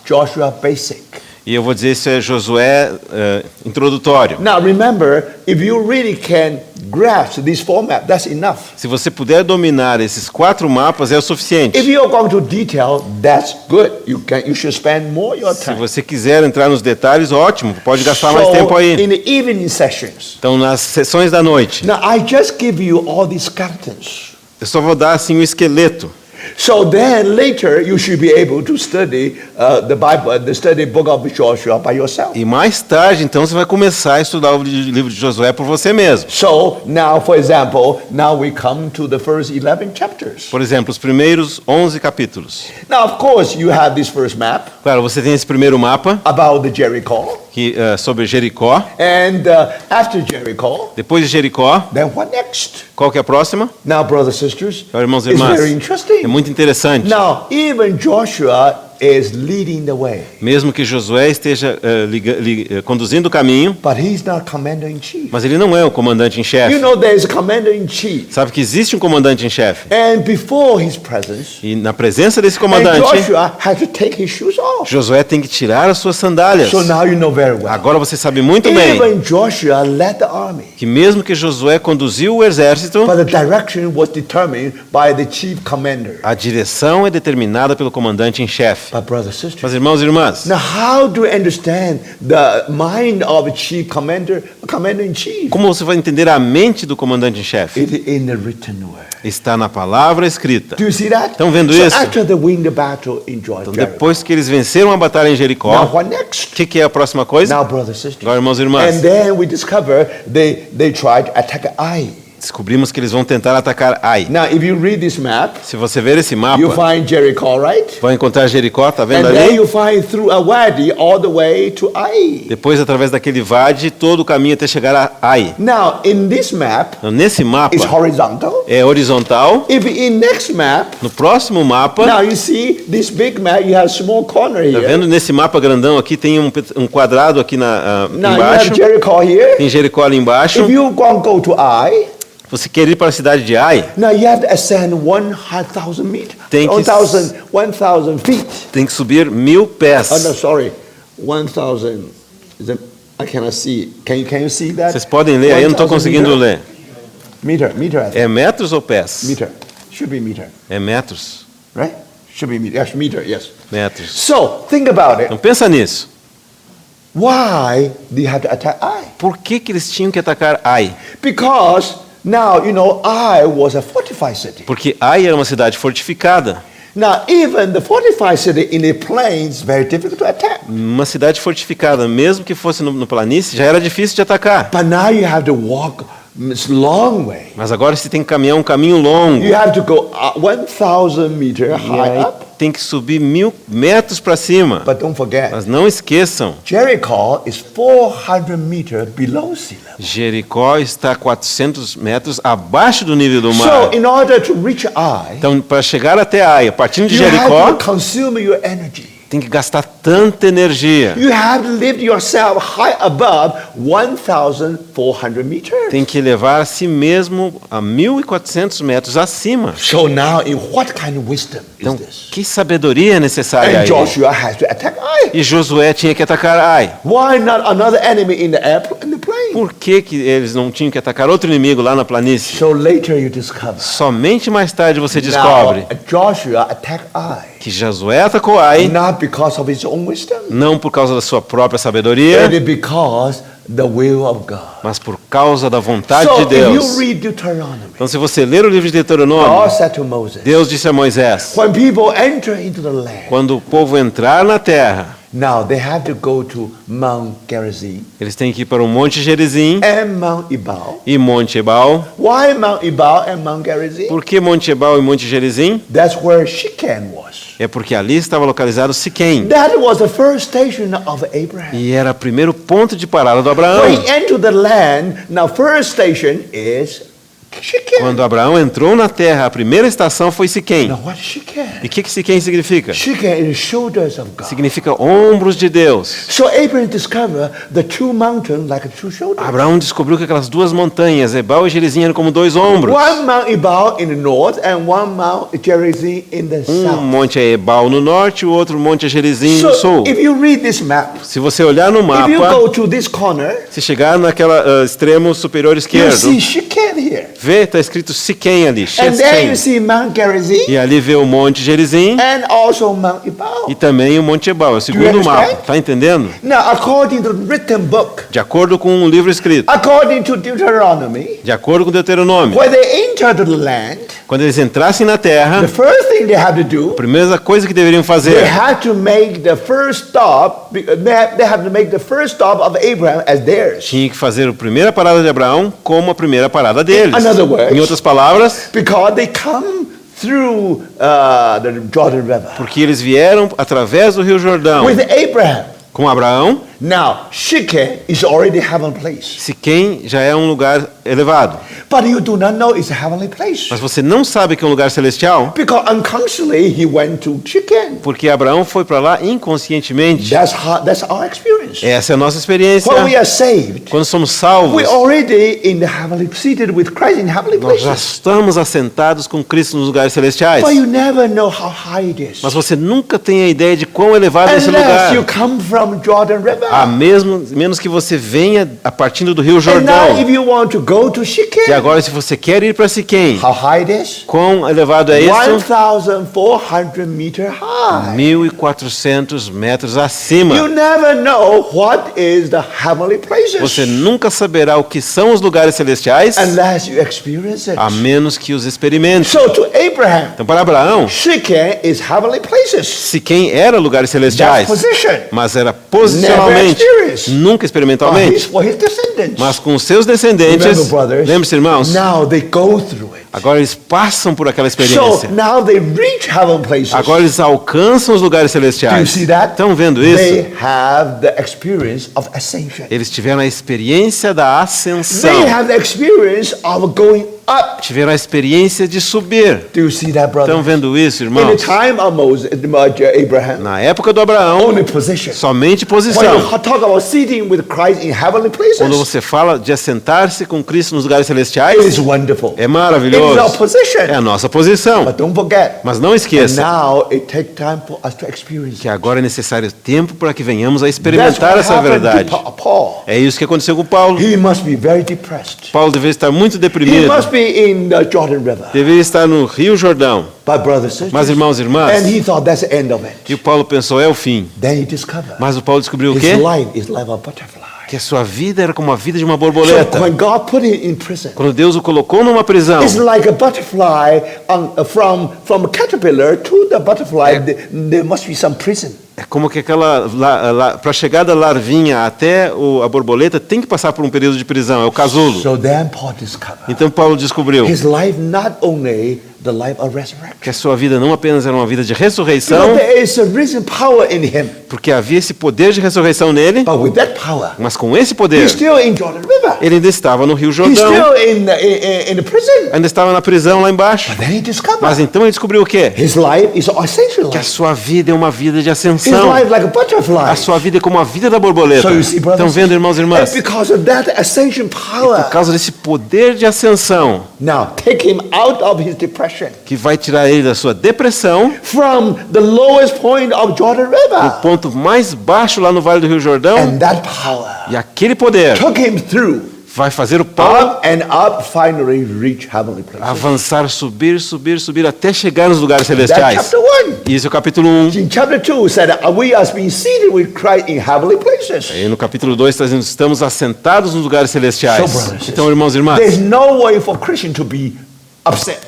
Joshua basic. E eu vou dizer isso é Josué introdutório. Now remember, if you really can grasp this 4 maps, that's enough. Se você puder dominar esses 4 mapas é o suficiente. If you are going to detail, that's good. You should spend more your Se time. você quiser entrar nos detalhes, ótimo, pode gastar mais tempo So aí. in the evening sessions, Então, nas sessões da noite, now I just give you all these skeletons. eu só vou dar assim um esqueleto. So then later you should be able to study the Bible, the study book of Joshua by yourself. E mais tarde, então, você vai começar a estudar o livro de Josué por você mesmo. So now, for example, now we come to the first 11 chapters. Por exemplo, os primeiros 11 capítulos. Now, of course, you have this first map Claro, você tem esse primeiro mapa about the Jericho. Sobre Jericó. And after Jericho, Depois de Jericó, then what next? qual que é a próxima? Now, brothers and sisters, Então, irmãos e it's irmãs, very é interesting. muito interessante. Now, even Joshua is leading the way, Mesmo que Josué esteja conduzindo o caminho, but he's not commander-in-chief. mas ele não é o comandante em You chefe. know, there is a commander-in-chief. Sabe que existe um comandante em chefe. And before his presence, E na presença desse and comandante, Joshua had to take his shoes off. Josué tem que tirar as suas sandálias. So now you know very well. Agora você sabe muito bem Even Joshua led the army, que mesmo que Josué conduziu o exército, but the direction was determined by the chief commander. a direção é determinada pelo comandante em chefe. But brothers and sisters, Mas irmãos e irmãs, now how do you understand the mind of a chief commander-in-chief? como você vai entender a mente do comandante em chefe? It is in the written word. Está na palavra escrita. Do you see that? Estão vendo so isso? after they win the battle in Então, Jericho, depois que eles venceram a batalha em now Jericó, what next? o que é a próxima coisa? Now, brothers and sisters, Agora, irmãos e and irmãs, then we discover they tried to attack Ai. descobrimos que eles vão tentar atacar Ai. Now, if you read this map, Se você ver esse you mapa, find Jericho, right? vai encontrar Jericó, tá vendo And then ali? you find through a wadi all the way to Ai. Depois, através daquele vade, todo o caminho até chegar a Ai. Now, in this map, Então, nesse mapa, it's horizontal. é horizontal. If in next map, No próximo mapa, now you see this big map, you have small corner tá here. vendo nesse mapa grandão aqui, tem um quadrado aqui Now you embaixo, have Jericho here. tem Jericó ali embaixo. If you go to Ai, Você quer ir para a cidade de Ai, now you have to ascend 1,000 meters. Tem que- 1,000 feet. tem que subir 1000 pés. Oh, no, sorry. 1,000. I cannot see. Can you see that? Vocês podem ler aí, eu não estou 1,000 conseguindo meter? ler. Meter, I think. É metros ou pés? Meter. Should be meter, É metros. right? Should be meter. Yes, meter, yes. Metros. So, think about it. Então pensa nisso. Why they had to attack Ai? Por que eles tinham que atacar Ai? Because now, you know, Ai was a fortified city. Porque Ai era uma cidade fortificada. Now, even the fortified city in the plains, very difficult to attack. Uma cidade fortificada, mesmo que fosse no planície, já era difícil de atacar. But now you have to walk this long way. Mas agora você tem que caminhar um caminho longo. You have to go 1,000 meter E high aí up. tem que subir 1000 metros para cima. But don't forget, Mas não esqueçam, Jericho is 400 meters below sea level. Jericó está a 400 metros abaixo do nível do mar. So, in order to reach Ai, Então, para chegar até Ai, partindo de you have Jericó, to consume your energy. tem que gastar tanta energia. You have to lift yourself high above 1,400 meters. Tem que levar a si mesmo a 1400 metros acima. So now, in what kind of wisdom Então, is this? que sabedoria é necessária And aí? Joshua has to attack Ai. E Josué tinha que atacar Ai. Why not another enemy in the plain? Por que eles não tinham que atacar outro inimigo lá na planície? So later you discover. Somente mais tarde você descobre Now, Joshua attacked Ai. que Josué atacou Ai, Not because of his own wisdom, não por causa da sua própria sabedoria, but because the will of God. mas por causa da vontade So de if Deus. you read Deuteronomy, Então, se você ler o livro de God Deuteronômio, said to Moses, Deus disse a Moisés: when people enter into the land, quando o povo entrar na terra, now they have to go to Mount Gerizim eles têm que ir para o Monte Gerizim and Mount Ebal. e Monte Ebal. Why Mount Ebal and Mount Gerizim? Por que Monte Ebal e Monte Gerizim? That's where Shechem was. É porque ali estava localizado Siquém. That was the first station of Abraham. E era o primeiro ponto de parada do When Abraão. he entered the land, now first station is Shechem. Quando Abraão entrou na terra, a primeira estação foi Siquém. Now what is Shechem? E o que Siquém significa? Shechem is shoulders of God. Significa ombros de Deus. So Abraham discovered the two mountains like two shoulders. Abraão descobriu que aquelas duas montanhas, Ebal e Gerizim, eram como dois ombros. One Mount Ebal in the north and one Mount Gerizim in the south. Monte é Ebal no norte e o outro monte é Gerizim no sul. So if you read this map, Se você olhar no if you mapa, go to this corner, se chegar naquela extremo superior you esquerdo, see Shechem here. vê, está escrito Siquém ali, And there you Shesquém. see Mount Gerizim E ali vê o Monte Gerizim and also Mount Ebal. e também o Monte Ebal, é o segundo understand? mapa. Está entendendo? Now, according to the written book, De acordo com um livro escrito, according to Deuteronomy, de acordo com Deuteronômio, when they enter the land, quando eles entrassem na terra, the first thing they have to do, a primeira coisa que deveriam they fazer, have to make the first stop. They have to make the first stop of Abraham as theirs, tinha que fazer a primeira parada de Abraão como a primeira parada deles. In other words, Em outras palavras, because they come through the Jordan River porque eles vieram através do Rio Jordão with Abraham. com Abraão. Now, Shechem is already a heavenly place, Siquém já é um lugar elevado, but you do not know it's a heavenly place mas você não sabe que é um lugar celestial, because unconsciously he went to Shechem. porque Abraão foi para lá inconscientemente. That's our experience. Essa é a nossa experiência. When we are saved, Quando somos salvos, we're already in the heavenly, seated with Christ in heavenly nós já places. estamos assentados com Cristo nos lugares celestiais. But you never know how high it is Mas você nunca tem a ideia de quão elevado é esse unless lugar. you come from Jordan River. Menos que você venha a partir do Rio And now, Jordão. if you want to go to E Shechem, agora, se você quer ir para Siquém, how high it is? quão elevado é isso? 1,400 meter high. 1.400 metros acima. You never know what is the heavenly places Você nunca saberá o que são os lugares celestiais, unless you experience it. a menos que os experimente. So to Abraham, Então, para Abraão, Shechem is heavenly places. Siquém era lugares That's celestiais, position. mas era posicionalmente, Never experienced. nunca experimentalmente. For his descendants. Mas com os seus descendentes, Remember, brothers, lembre-se, irmãos, now they go through it. agora eles passam por aquela So experiência. now they reach heaven places. Agora eles alcançam os lugares Do you celestiais. see that? Estão vendo isso? They have the experience of ascension. Eles tiveram a experiência da They ascensão. have the experience of going up. Tiveram a experiência de subir. Do you see that, brother? Estão vendo isso, In the irmãos? time of Abraham, Na época do Abraão, only position. somente When posição. you talk about sitting with Christ in heavenly Quando places, você fala de assentar-se com Cristo nos lugares it is celestiais, wonderful. é It is our maravilhoso. position. É a nossa posição. But don't forget, Mas não and esqueça now it takes time for us to experience que it. agora é necessário tempo para que venhamos a That's experimentar what essa happened verdade. to Paul. É isso que aconteceu com Paulo. He must be very depressed. Paulo deveria estar muito He deprimido. must be in the Jordan River. Deveria estar no Rio Jordão. But brothers and Mas, sisters, irmãos e irmãs, and he thought that's the end of it. e o Paulo pensou, é o fim. Then he discovered Mas o Paulo descobriu o his quê? life is like a butterfly. Que a sua vida era como a vida de uma So borboleta. when God put him in prison, Quando Deus o colocou numa prisão, it's like a butterfly from a caterpillar to the butterfly. There must be some prison. é como que aquela para chegar da larvinha até a borboleta tem que passar por um período de prisão, é o casulo. So then Paul discovered Então Paulo descobriu his life not only the life of resurrection, que a sua vida não apenas era uma vida de because ressurreição, there is a risen power in him. porque havia esse poder de ressurreição nele, But with that power, mas com esse poder, he's still in Jordan River. ele ainda estava no Rio He's Jordão, still in the prison. ainda estava na prisão lá embaixo. But then he Mas discovered então ele descobriu o quê? his life is an ascension Que a life. sua vida é uma vida de His ascensão. life like a butterfly. A sua vida é como a vida da borboleta. So you see, brothers, Estão vendo, irmãos e and irmãs? because of that ascension power, Por causa desse poder de ascensão now take him out of his depression. que vai tirar ele da sua depressão, From the lowest point of Jordan o River. ponto mais baixo lá no Vale do Rio Jordão, And that power e aquele poder took him through, vai fazer o Paulo up and up, finally reach heavenly places. avançar, subir, subir, subir, até chegar nos lugares That's celestiais. chapter 1. Isso é o capítulo 1. In chapter 2 said, we are being seated with Christ in heavenly places. E no capítulo 2 está dizendo, estamos assentados nos lugares celestiais. So, brothers, Então, irmãos e There's irmãs, no way for Christian to be upset.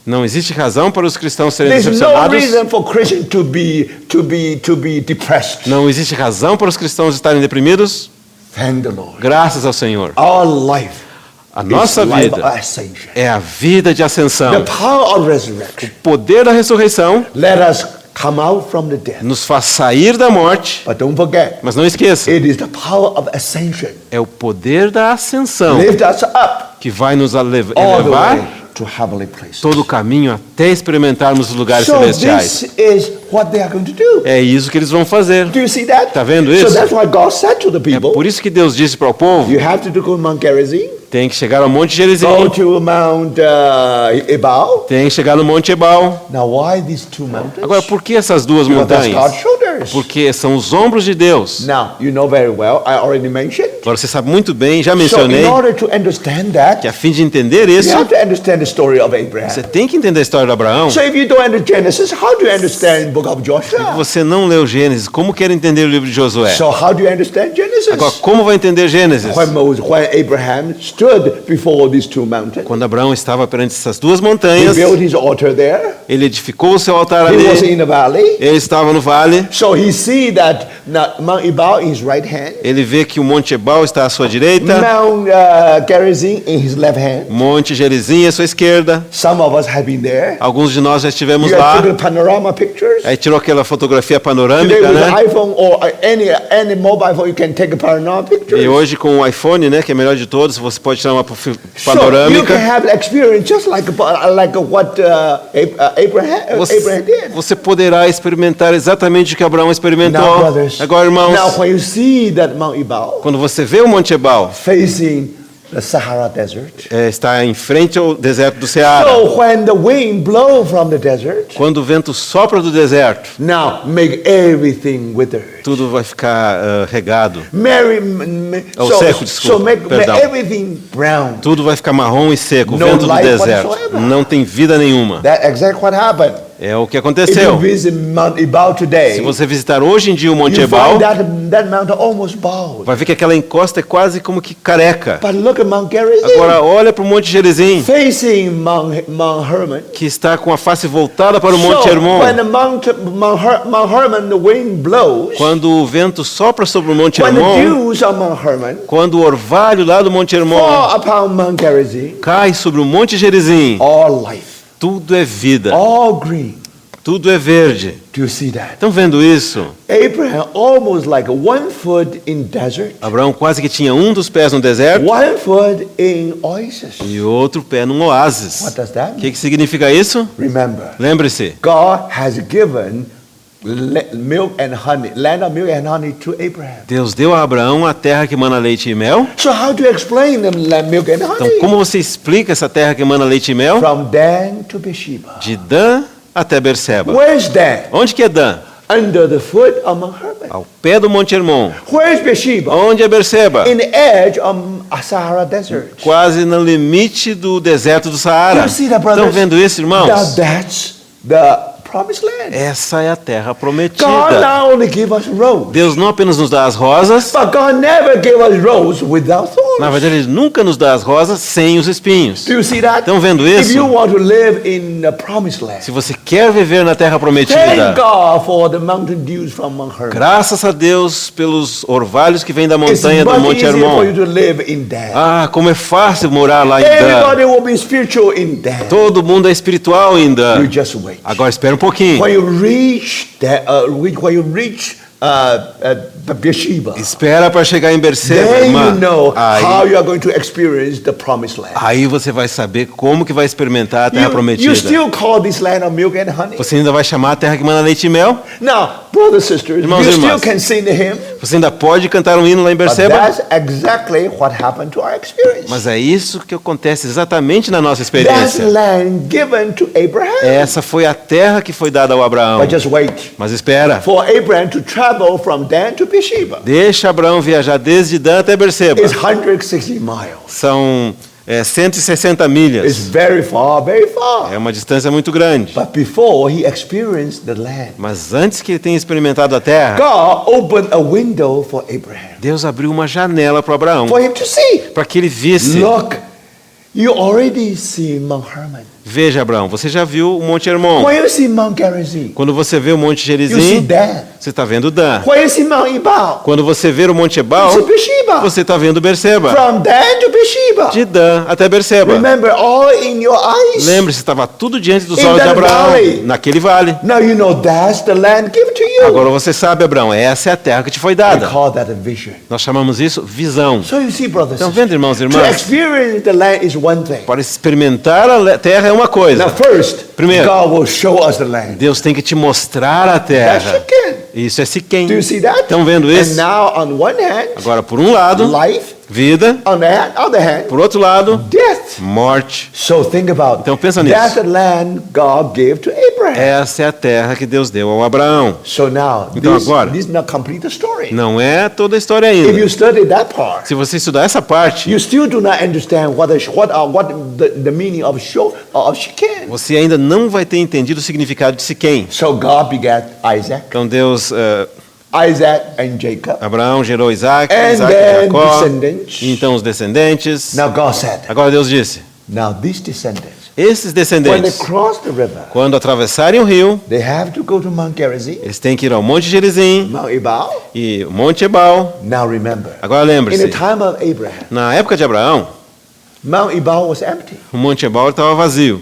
não existe razão para os cristãos serem There's no decepcionados. reason for Christian to be depressed. Não existe razão para os cristãos estarem deprimidos. Thank the Lord. Graças ao Senhor. Our life A nossa is life vida of ascension. é a vida de The ascensão. power of resurrection. O poder da ressurreição Let us come out from the death. nos faz sair da morte, But don't forget, mas não esqueça, it is the power of ascension. é o poder da ascensão Lift us up que vai nos all the elevar way to heavenly places. todo o caminho até experimentarmos os lugares So celestiais. this is what they are going to do. É isso que eles vão fazer. Do you see that? Tá vendo So isso? that's why God said to the É people, por isso que Deus disse para o povo, you have to go to Mount Gerizim, Tem que chegar ao Monte Go Gerizim. to Mount Ebal. Tem que chegar no Monte Ebal. Now, why these two mountains? Agora, por que essas duas Because that's God's montanhas? shoulders. Porque são os ombros de Deus. Now, you know very well, I already mentioned. Agora, você sabe muito bem, já So, mencionei, in order to understand that, que a fim de entender you isso, have to understand the story of Abraham. você tem que entender a história de Abraão. So, if you don't understand Genesis, how do you understand the book of Joshua? Você não leu Gênesis, como quer entender o livro de Josué? So, how do you understand Genesis? Agora, como vai entender Gênesis? When Abraham stood before these two mountains, Quando Abraão estava perante essas duas he montanhas, built his altar there. ele edificou o seu altar He was ali, in the valley. ele estava no vale, So he see that Mount Ebal in his right hand, ele vê que o Monte Ebal está à sua direita, Mount Gerizim in his left hand. Monte Gerizim à sua esquerda. Some of us have been there. Alguns de nós já estivemos You have lá. taken panorama pictures. Aí tirou aquela fotografia Today panorâmica, with né? the iPhone or any mobile phone, you can take a panorama picture. E hoje com o iPhone, né, que é o melhor de todos, você pode tirar uma So you panorâmica. can have experience just like what Abraham did. Você poderá experimentar exatamente o que Abraão experimentou. Now, brothers, Agora, irmãos, now when you see that Mount Ebal quando você vê o Monte Ebal, facing the Sahara Desert, está em frente ao deserto do Ceará. so when the wind blow from the desert, Quando o vento sopra do deserto, now make everything wither. tudo vai ficar regado. So, seco, desculpa, so make perdão. everything brown. Tudo vai ficar marrom e seco, o No vento do life deserto. whatsoever. Não tem vida nenhuma. That's exactly what happened. É o que If you aconteceu. visit Mount Ebal today, Se você visitar hoje em dia o Monte you Ebal, find that mountain almost bald. vai ver que aquela encosta é quase como que careca. But look at Mount Gerizim, Agora olha para o Monte Gerizim, facing Mount Hermon. que está com a face voltada para o Monte So Hermon. when the Mount Hermon, the wind blows, Quando o vento sopra sobre o Monte when the Hermon, dews of Mount Hermon quando o orvalho lá do Monte Hermon fall upon Mount Gerizim, cai sobre o Monte Gerizim, all life, tudo é vida, all green. tudo é verde. Do you see that? Estão vendo isso? Abraham almost like 1 foot in desert, Abraão quase que tinha um dos pés no deserto 1 foot in oasis. e outro pé num oásis. What does that O mean? que significa isso? Remember, Lembre-se, God has given milk and honey, land of milk and honey to Abraham. Deus deu a Abraão a terra que emana leite e mel. So how do you explain the land, milk and Então, honey? como você explica essa terra que emana leite e mel? From Dan to Beersheba. De Dan até Berseba. Where's Dan? Onde que é Dan? Under the foot of Mount Hermon. Ao pé do Monte Hermon. Where's Beersheba? Onde é Berseba? In the edge of Sahara Desert. Quase no limite do deserto do Saara. You see that, brothers? Estão vendo isso, Now irmãos? that's the promised land. Essa é a terra God prometida. not only gave us roads, Deus não apenas nos dá as rosas, but God never gave us roads without na thorns. verdade, Ele nunca nos dá as rosas sem os espinhos. Do you see that? Estão vendo If isso? you want to live in the promised land, Se você quer viver na terra thank prometida, God for the mountain dews from Mount Hermon. graças a Deus pelos orvalhos que vêm da It's montanha do much Monte easier for you Hermon. to live in Dan. Ah, como é fácil morar lá em Dan. Everybody will be spiritual in Dan. Todo mundo é espiritual em You Dan. just wait. Agora espera um pouquinho. When you reach that, when you reach Beersheba, Espera para chegar em Berseba, then you irmã. know how Aí, you are going to experience the promised land. aí você vai saber como que vai experimentar a terra You prometida. still call this land of milk and honey? Você ainda vai chamar a terra que manda leite e mel? Now, brothers and sisters, Irmãos you e still irmãs. can sing the hymn, Você ainda pode cantar um hino lá em but Berseba? that's exactly what happened to our experience. Mas é isso que acontece exatamente na nossa That's experiência. land given to Abraham. Essa foi a terra que foi dada ao Abraão. But just wait Mas espera, for Abraham to travel from Dan to Beersheba. deixa Abraão viajar desde Dan até Berseba. It's 160 miles. São 160 milhas. It's very far, very far. É uma distância muito grande. But before he experienced the land, Mas antes que ele tenha experimentado a terra, God opened a window for Abraham, Deus abriu uma janela para Abraão, for him to see. para que ele visse. Look, you already see Mount Hermon. Veja, Abraão, você já viu o Monte Hermon. When you see Mount Gerizim, Quando você vê o Monte you see Gerizim, Dan. você está vendo Dan. When you see Mount Ebal, Quando você vê o Monte you Ebal, see Beersheba. você está vendo Berseba. From Dan to Beersheba. De Dan até Berseba. Remember, all in your eyes. Lembre-se, estava tudo diante dos In olhos de that Abraão, valley. naquele vale. Now you know that's the land given to you. Agora você sabe, Abraão, essa é a terra que te foi We dada. call that a vision. Nós chamamos isso visão. So you see, brothers, Estão vendo, irmãos e to irmãs? experience the land is one thing. Para experimentar a terra é uma coisa. Now first, Primeiro. God will show us the land. Deus tem que te mostrar a That's terra. again. Isso é Siquém. Do you see that? Estão vendo And isso? now on one hand, Agora, por um lado, life, Vida. On the other hand, Por outro lado, death. morte. So think about Então pensa it. nisso. That's the land God gave to Abraham. Essa é a terra que Deus deu ao Abraão. So now, Então this, agora- this is not complete the story. Não é toda a história If ainda. you study that part, Se você estudar essa parte, you still do not understand what the meaning of Shechem. você ainda não vai ter entendido o significado de Siquém. So God begat Isaac, Então Deus, Isaac and Jacob. Abraão gerou Isaac, And Isaac e then Jacó, descendants. e então os descendentes. Now God said, Agora Deus disse, now these descendants, esses when they descendentes, cross the river, quando atravessarem o rio, they have to go to Mount Gerizim, eles têm que ir ao Monte Gerizim Mount Ebal. e o Monte Ebal. Now remember, Agora in the lembre-se, time of Abraham, na época de Abraão, Mount Ebal was empty, o Monte Ebal estava vazio.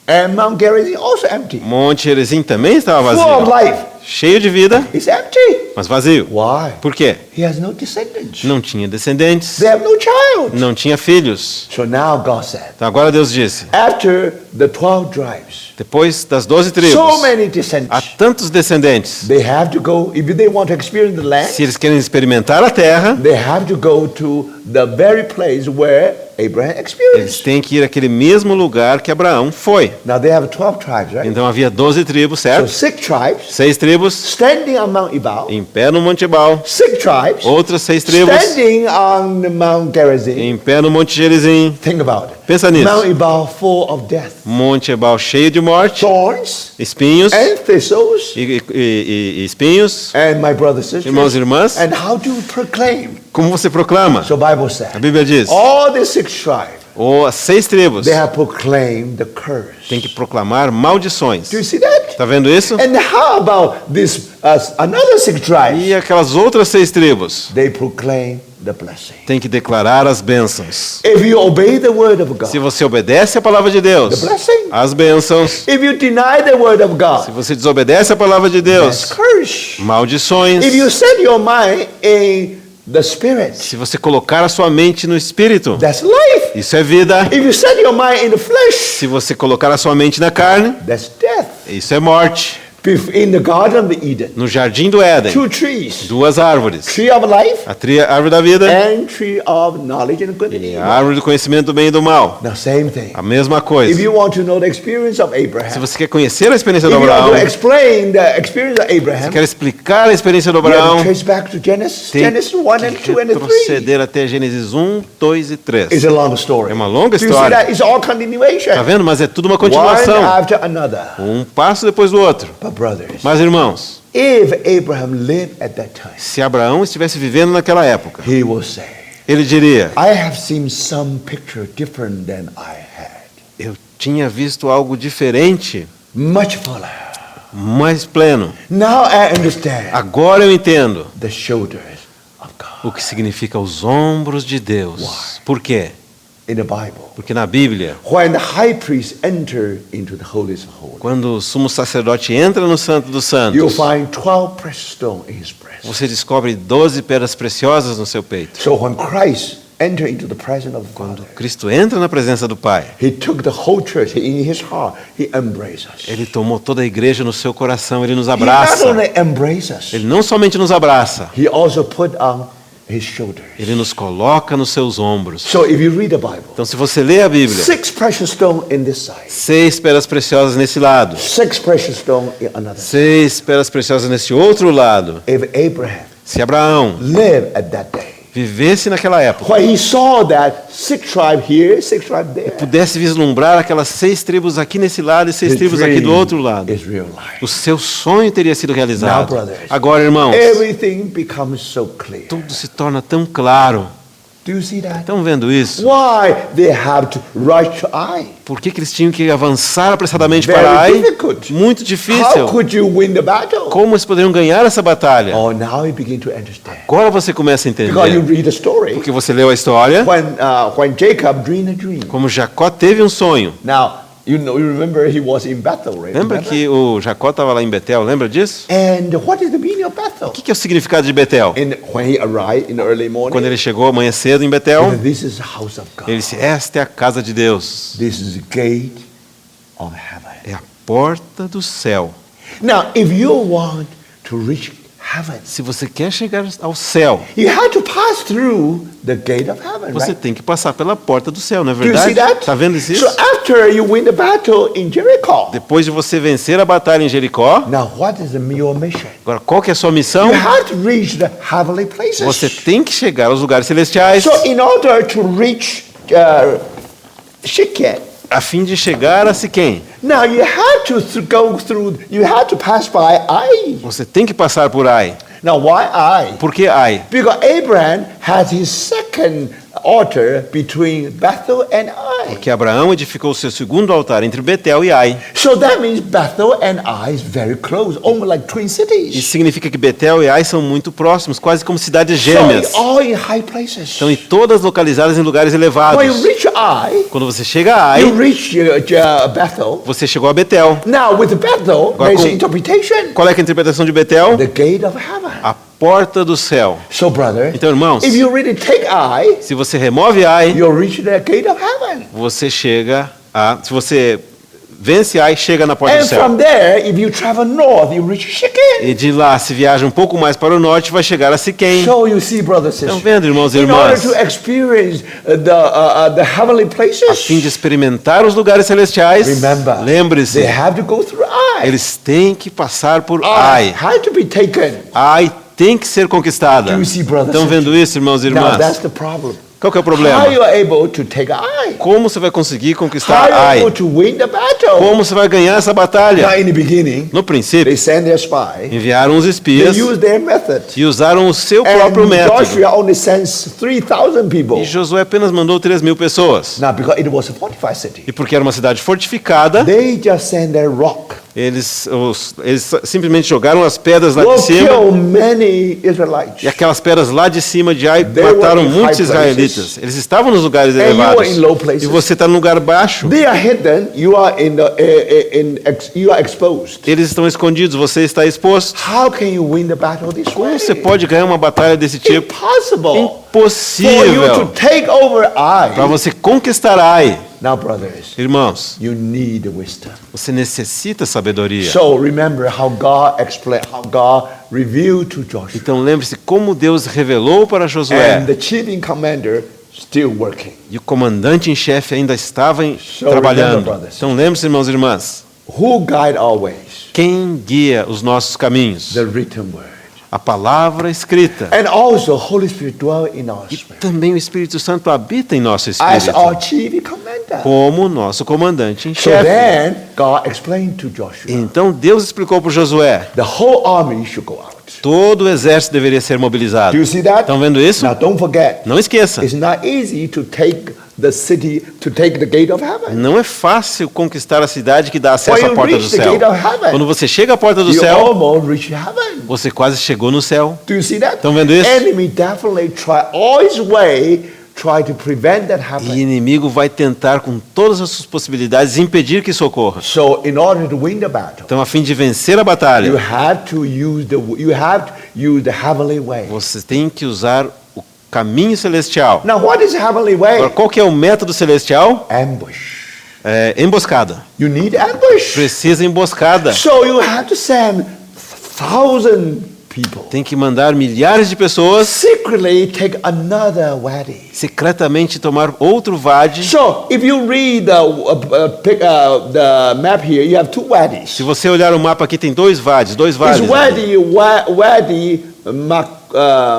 and Mount Gerizim also empty. O Monte Gerizim também estava Full of vazio. life, Cheio de vida, it's empty. mas vazio. Why? Por quê? He has no descendants. Não tinha descendentes, They have no child. não tinha filhos. So now God said, Então agora Deus disse, after the 12 tribes, depois das 12 so tribos, many há descendants, tantos descendentes. they have to go, if they want to experience the land, Se eles querem experimentar a terra, they have to go to the very place where Abraham eles experienced. têm que ir àquele mesmo lugar que Abraão foi. Now they have 12 tribes, right? Então havia 12 tribos, So certo? 6 tribes 6 tribos standing on Mount Ebal, em pé no Monte Ebal, 6 tribes outras 6 tribos standing on the Mount Gerizim. em pé no Monte Gerizim. Think about it. Pensa nisso. Mount Ebal full of death, Monte Ebal cheio de morte, thorns espinhos and thistles, e espinhos. and my brothers and Irmãos e sisters. irmãs, And how to proclaim? como você proclama? So Bible A says, Bíblia diz, all the 6 tribes, ou as 6 tribos they have proclaimed the curse. têm que proclamar maldições. Do you see that? Está vendo isso? And how about this another 6 tribes? E aquelas outras 6 tribos They proclaim the blessing. têm que declarar as bênçãos. If you obey the word of Se God, você obedece a palavra de Deus, the blessing. as bênçãos. If you deny the word of Se God, você desobedece a palavra de that's Deus, curse. maldições. If you set your mind in the spirit, Se você colocar a sua mente no espírito, that's life. isso é vida. If you set your mind in the flesh, Se você colocar a sua mente na carne, that's death. isso é morte. In the Garden of Eden, No jardim do Éden, 2 trees, 2 árvores. tree of life A árvore da vida and tree of knowledge and good and e evil. a árvore do conhecimento do bem e do mal. Now, same thing. A mesma If coisa. you want to know the experience of Se Abraham, você quer conhecer a experiência if do you want Abraão, to explain the experience of Abraham, quer explicar a experiência do you have Abraão, to trace back to Genesis, tem Genesis 1 and que 2 and 3. retroceder até Gênesis 1, 2 e 3. It's a long story. É uma longa Do you see história. that? It's all continuation. Tá vendo? Mas é tudo uma One continuação. after another. Um passo depois do outro. But brothers, Mas irmãos, if Abraham lived at that time, se Abraão estivesse vivendo naquela época, he will say, ele diria: I have seen some picture different than I had. eu tinha visto algo diferente, Much fuller. mais pleno. Now I understand Agora eu entendo the shoulders of o God que significa os ombros de Deus. Por quê? in the Bible. Porque na Bíblia, When the high priest enter into the holiest of holies, quando o sumo sacerdote entra no Santo dos you'll Santos, find 12 precious stones in his breast. você descobre 12 pedras preciosas no seu peito. So when Christ entered into the presence of Quando God, Cristo entra na presença do Pai, he took the whole church in his heart. He embraced us. ele tomou toda a igreja no seu coração, ele nos He not abraça. only embraced us, Ele não somente nos abraça, he also put on his shoulders. ele nos coloca nos seus ombros. So if you read the Bible, Então, se você lê a Bíblia, 6 precious stones in this side, 6 pedras preciosas nesse lado, 6 precious stones in another side. 6 pedras preciosas nesse outro lado. If Abraham Se Abraão lived at that day, vivesse naquela época, when he saw that 6 tribes here, 6 tribes there, pudesse vislumbrar aquelas 6 tribos aqui nesse lado e 6 his tribos aqui do dream outro lado, is real life. o seu sonho teria sido realizado. Now, brothers, Agora, irmãos, Everything becomes so clear. tudo se torna tão claro. Do you see that? Estão vendo isso? Why they have to rush to Ai? Por que eles tinham que avançar apressadamente Very para Ai? difficult. Muito How difícil. could you win the battle? Como eles poderiam ganhar essa batalha? Oh, now you begin to understand. Agora você começa a Because you entender. read the story. Porque você leu a história, When Jacob dreamed a dream. como Jacó teve um sonho. Now, you remember he was in Bethel, right? Lembra que o Jacó estava lá em Betel? Lembra disso? And what is the meaning of Bethel? O que é o significado de Betel? And when he arrived in the early morning, Quando ele chegou amanhã cedo em Betel, this is the house of God. ele disse: esta é a casa de Deus. This is the gate of heaven. É a porta do céu. Now, if you want to reach heaven. Se você quer chegar ao céu, You have to pass through the gate of heaven, você right? tem que passar pela porta do céu, não é Do you see verdade? that? Tá vendo isso? So after you win the battle in Jericho, Depois de você vencer a batalha em Jericó, now what is your mission? agora qual que é a sua missão? You have to reach the heavenly places. Você tem que chegar aos lugares celestiais. So in order to reach Shechem, A fim de chegar a Siquém, now you have to go through. You have to pass by Ai. você tem que passar por Ai. Now why Ai? Por que Ai? Because Abraham has his second altar between Bethel and Ai. Porque Abraão edificou o seu segundo altar entre Betel e Ai. So that means Bethel and Ai is very close, almost like twin cities. Isso significa que Betel e Ai são muito próximos, quase como cidades So gêmeas. it's all in high places. Estão em todas localizadas em lugares elevados. When you reach Ai, Quando você chega a you Ai, reach Bethel. você chegou a Betel. Now with Bethel, Agora there's com- an interpretation. Qual é que é a interpretação de Betel? The gate of heaven. A porta do céu. So brother, Então, irmãos, if you really take Ai, se você remove Ai, you'll reach the gate of heaven. você chega a... Se você vence Ai, chega na porta And do céu. from there, if you travel north, you reach Shechem. E de lá, se viaja um pouco mais para o norte, vai chegar a Siquém. So you see, brothers and Estão sisters, vendo, irmãos e in order irmãs? to experience the heavenly A places, fim de experimentar os lugares celestiais, remember, lembre-se, they have to go through Ai. eles têm que passar por Ai Ai. had to be taken. Ai tem que ser conquistada. Do you see, brothers Estão and vendo isso, irmãos e Now irmãs? that's the problem. Qual que é o How problema? you are able to take Ai? Como você vai conseguir How conquistar you are Ai? able to win the battle? Como você vai ganhar essa Now batalha? in the beginning, No princípio, they send their spy. enviaram os They espias use their method. e usaram o seu And próprio método. Joshua only sends 3,000 people. E Josué apenas mandou 3.000 pessoas. Now because it was a fortified city, E porque era uma cidade fortificada, they just send their rock. eles simplesmente jogaram as pedras lá de Will cima. kill many Israelites. E aquelas pedras lá de cima de Ai They were mataram in muitos high israelitas. places. Eles estavam nos lugares And you elevados. are in low places. E você está no lugar baixo. They are hidden. You are you are exposed. Eles estão escondidos, você está exposto. How can you win the battle this Como way? você pode ganhar uma batalha desse tipo? Impossible. For you to Impossível. take over Para Ai. você conquistar Ai, Now, brothers, irmãos, you need wisdom. você necessita sabedoria. So remember how God explained, how God revealed to Joshua, Então lembre-se como Deus revelou para and Josué. the chief in commander still working. E o comandante em chefe ainda estava So trabalhando. remember, brothers. Então lembre-se, irmãos e irmãs, Who guide our ways? quem guia os nossos caminhos? The written word. A palavra escrita. And also, Holy Spirit dwell in our E spirit também o Espírito Santo habita em nosso as espírito, our chief commander. como nosso comandante em So chefe. then, God explained to Joshua, Então Deus explicou para Josué, the whole army should go out. todo o exército deveria ser mobilizado. Do you see that? Estão vendo isso? Now, don't forget, Não esqueça, it's not easy to take the city, to take the gate of heaven. não é fácil conquistar a cidade que dá acesso When à you porta do reach the céu. gate of heaven, Quando você chega à porta do you céu, almost reach heaven. você quase chegou no céu. Do you see that? Estão vendo isso? Enemy definitely try all his way try to prevent that E o happening. inimigo vai tentar com todas as suas possibilidades impedir que isso ocorra. So in order to win the battle, Então, a fim de vencer a you batalha, have to use the heavenly way. você tem que usar o caminho celestial. Now what is heavenly way? Agora, qual que é o método celestial? Ambush. É, emboscada. You need ambush. Precisa emboscada. So you have to send 1,000 people. Tem que mandar milhares de pessoas Secretly take another wadi. secretamente tomar outro vade. So if you read the map here, you have two wadis. Se você olhar o mapa aqui, tem dois vades. It's Wadi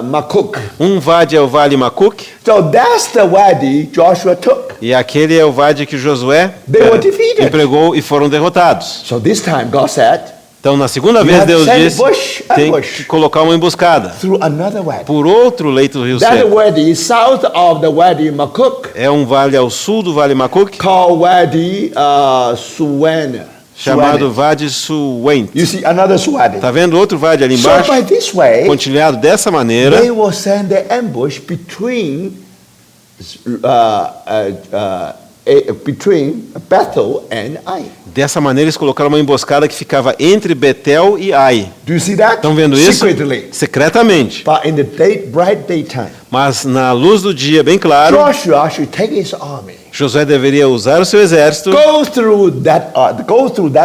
Makuk. Um vade é o Vale Makuk So that's the wadi Joshua took. e aquele é o vade que Josué They were defeated. empregou e foram derrotados. So this time God said, Então, na segunda You vez, have Deus to send disse, bush, tem ambush. que colocar uma emboscada through another wadi. por outro leito do rio That seco. wadi south of the Wadi Makuk, É um vale ao sul do Vale Makuk, called Wadi Suwana. chamado Vade Suwent. You see another Swadi. Tá vendo outro vade ali So embaixo? by this way, Pontilhado dessa maneira, they will send the ambush between Bethel and Ai. dessa maneira eles colocaram uma emboscada que ficava entre Betel e Ai. Do you see that? Estão vendo isso? Secretly. Secretamente. But in the bright daytime, Mas na luz do dia, bem claro, Joshua should take his army, Josué deveria usar o seu exército, go through that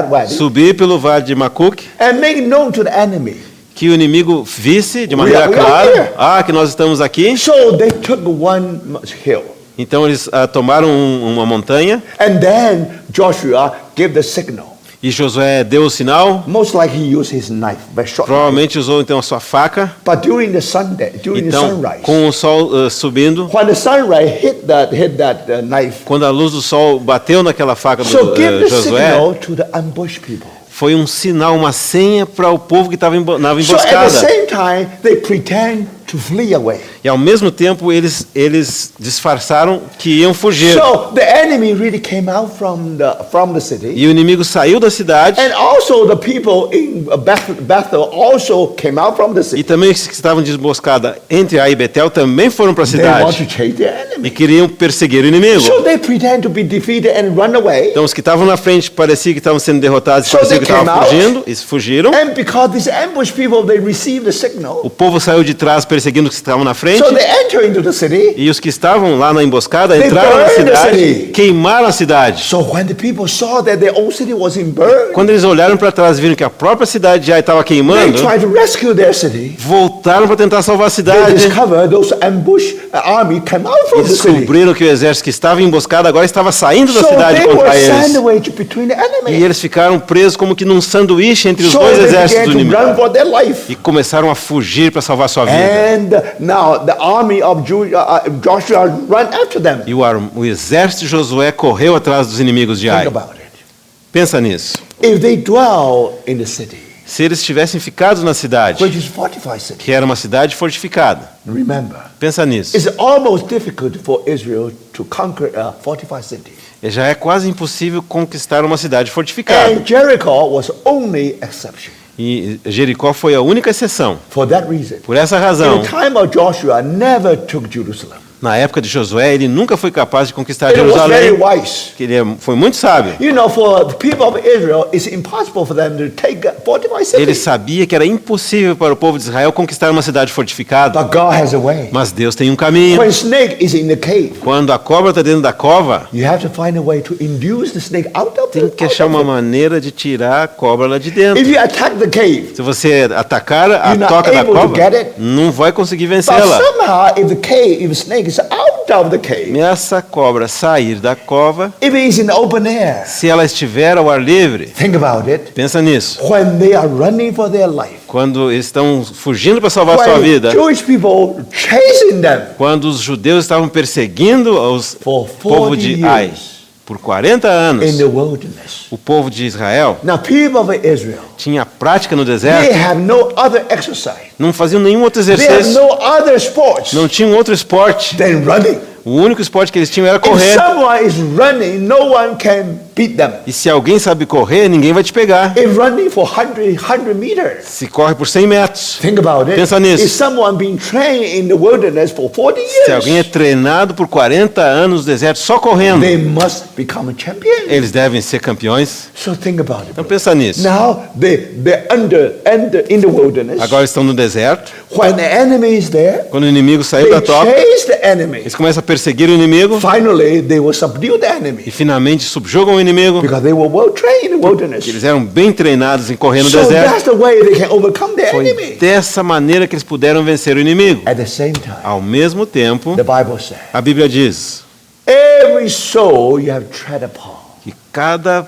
wadi, subir pelo vale de Makuk, and make known to the enemy que o inimigo visse de maneira We are clara, here. que nós estamos aqui. So they took one hill. Então eles tomaram uma montanha And then Joshua gave the signal. e Josué deu o sinal. Most likely he used his knife, very short knife. Provavelmente usou então a sua faca. But during the Então, sunrise, com o sol subindo, when the sunrise hit that knife, quando a luz do sol bateu naquela faca do so give the Josué, signal to the ambush people. foi um sinal, uma senha para o povo que estava na So at the emboscada. same time, they pretend to flee away. E ao mesmo tempo eles disfarçaram que iam fugir. So the enemy really came out from the city. E o inimigo saiu da cidade. And also the people in Bethel also came out from the E city. também os que estavam de emboscada entre Ai e Betel também foram para a They want to cidade. chase the E enemy. queriam perseguir o inimigo. So they pretend to be defeated and run away. Então os que estavam na frente parecia que estavam sendo derrotados, So parecia they que estavam came out. fugindo, e fugiram. And because these ambush people, they received the signal. O povo saiu de trás perseguindo os que estavam na frente. So they enter into the city. E os que estavam lá na emboscada They entraram na burned the cidade, city. queimaram a cidade. So when the people saw that their own city was in burn, Quando eles olharam para trás e viram que a própria cidade já estava they queimando, tried to rescue their city. voltaram para tentar salvar a They cidade. discovered those ambush army came out E from the city. descobriram que o exército que estava emboscado agora estava saindo da So cidade they were contra eles. sandwiched between the E enemy. eles ficaram presos como que num sanduíche entre os So dois they exércitos began do to inimigo. run for their life. E começaram a fugir para salvar sua vida. And now the army of Joshua run after them. E o exército de Josué correu atrás dos inimigos de Ai. Think about it. Pensa nisso. If they dwell in the city, Se eles tivessem ficado na cidade, which is fortified city, que era uma cidade fortificada, remember, pensa nisso. it's almost difficult for Israel to conquer a fortified city. Já é quase impossível conquistar uma cidade fortificada. And Jericho was only exception. E Jericó foi a única exceção. For that reason, Por essa in razão, the time of Joshua, never took Jerusalem. na época de Josué, ele nunca foi capaz de conquistar It was very Jerusalém. wise. Que ele foi muito sábio. You know, for the people of Israel, it's impossible for them to take a fortified Ele city. sabia que era impossível para o povo de Israel conquistar uma cidade fortificada. But God has a way. Mas Deus tem um caminho. When snake is in the cave, Quando a cobra está dentro da cova, you have to find a way to induce the snake out of tem que achar uma maneira de tirar a cobra lá de If dentro. you attack the cave, Se você atacar a You're not toca da able to cobra, get it. não vai conseguir but vencê-la. somehow if the snake is out of the cave, E essa cobra sair da cova, if it is in the open air, se ela estiver ao ar livre, think about it. pensa nisso. When they are running for their life, Quando estão fugindo para salvar sua when vida, Jewish people chasing them quando os judeus estavam perseguindo os for povo 40 de Ai years por 40 in anos, the wilderness. o povo de Israel Now, people of Israel, tinha prática no they deserto, have no other exercise. não faziam nenhum outro They have exercício, no other sports não tinham outro esporte. than running. O único esporte que eles tinham era If correr. someone is running, no one can beat them. E se alguém sabe correr, ninguém vai te pegar. If running for 100 meters, Se corre por 100 metros. think about it. Pensa nisso. If someone been trained in the wilderness for 40 Se alguém é years, treinado por 40 anos no deserto só correndo, they must become a champion. eles devem ser campeões. So think about it. Então brother. pensa nisso. Now they're under in the wilderness. Agora estão no deserto. When the enemy is there, Quando o inimigo saiu they da toca, chase the enemy. eles começam a perseguir o inimigo Finally, they will subdue the e enemy finalmente subjugam o inimigo. because they were well trained in the wilderness. Eles eram bem treinados em correr no So that's deserto. the way they can overcome the Foi enemy. dessa maneira que eles puderam vencer o inimigo. At the same time, Ao mesmo tempo, the Bible says, a Bíblia diz every soul you have tread upon, que cada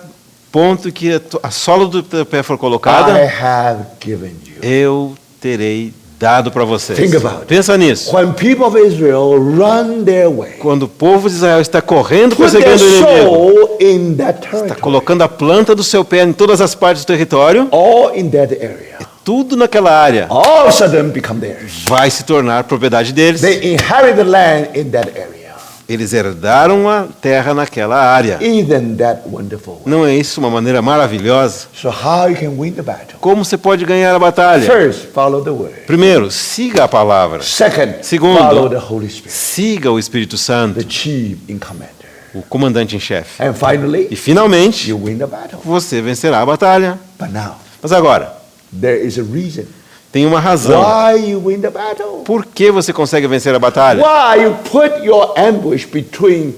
ponto que a sola do teu pé for I colocada, have given you. eu terei dado para vocês. Think about it. Pensa nisso. When people of Israel run their way, Quando o povo de Israel está correndo, put their perseguindo o inimigo, soul in that está territory, colocando a planta do seu pé em todas as partes do território, all in that area, tudo naquela área all of a sudden become theirs. vai se tornar propriedade deles. They inherit the land in that area. Eles herdaram a terra naquela área. Isn't that wonderful? Não é isso uma maneira maravilhosa? So how you can win the battle? Como você pode ganhar a batalha? First, follow the word. Primeiro, siga a palavra. Second, Segundo, follow the Holy Spirit, siga o Espírito Santo, the chief in commander. o comandante em chefe. And finally, E finalmente, you win the battle. você vencerá a batalha. But now, Mas agora, there is a reason tem uma razão. why you win the battle. Por que você consegue vencer a batalha? Why you put your ambush between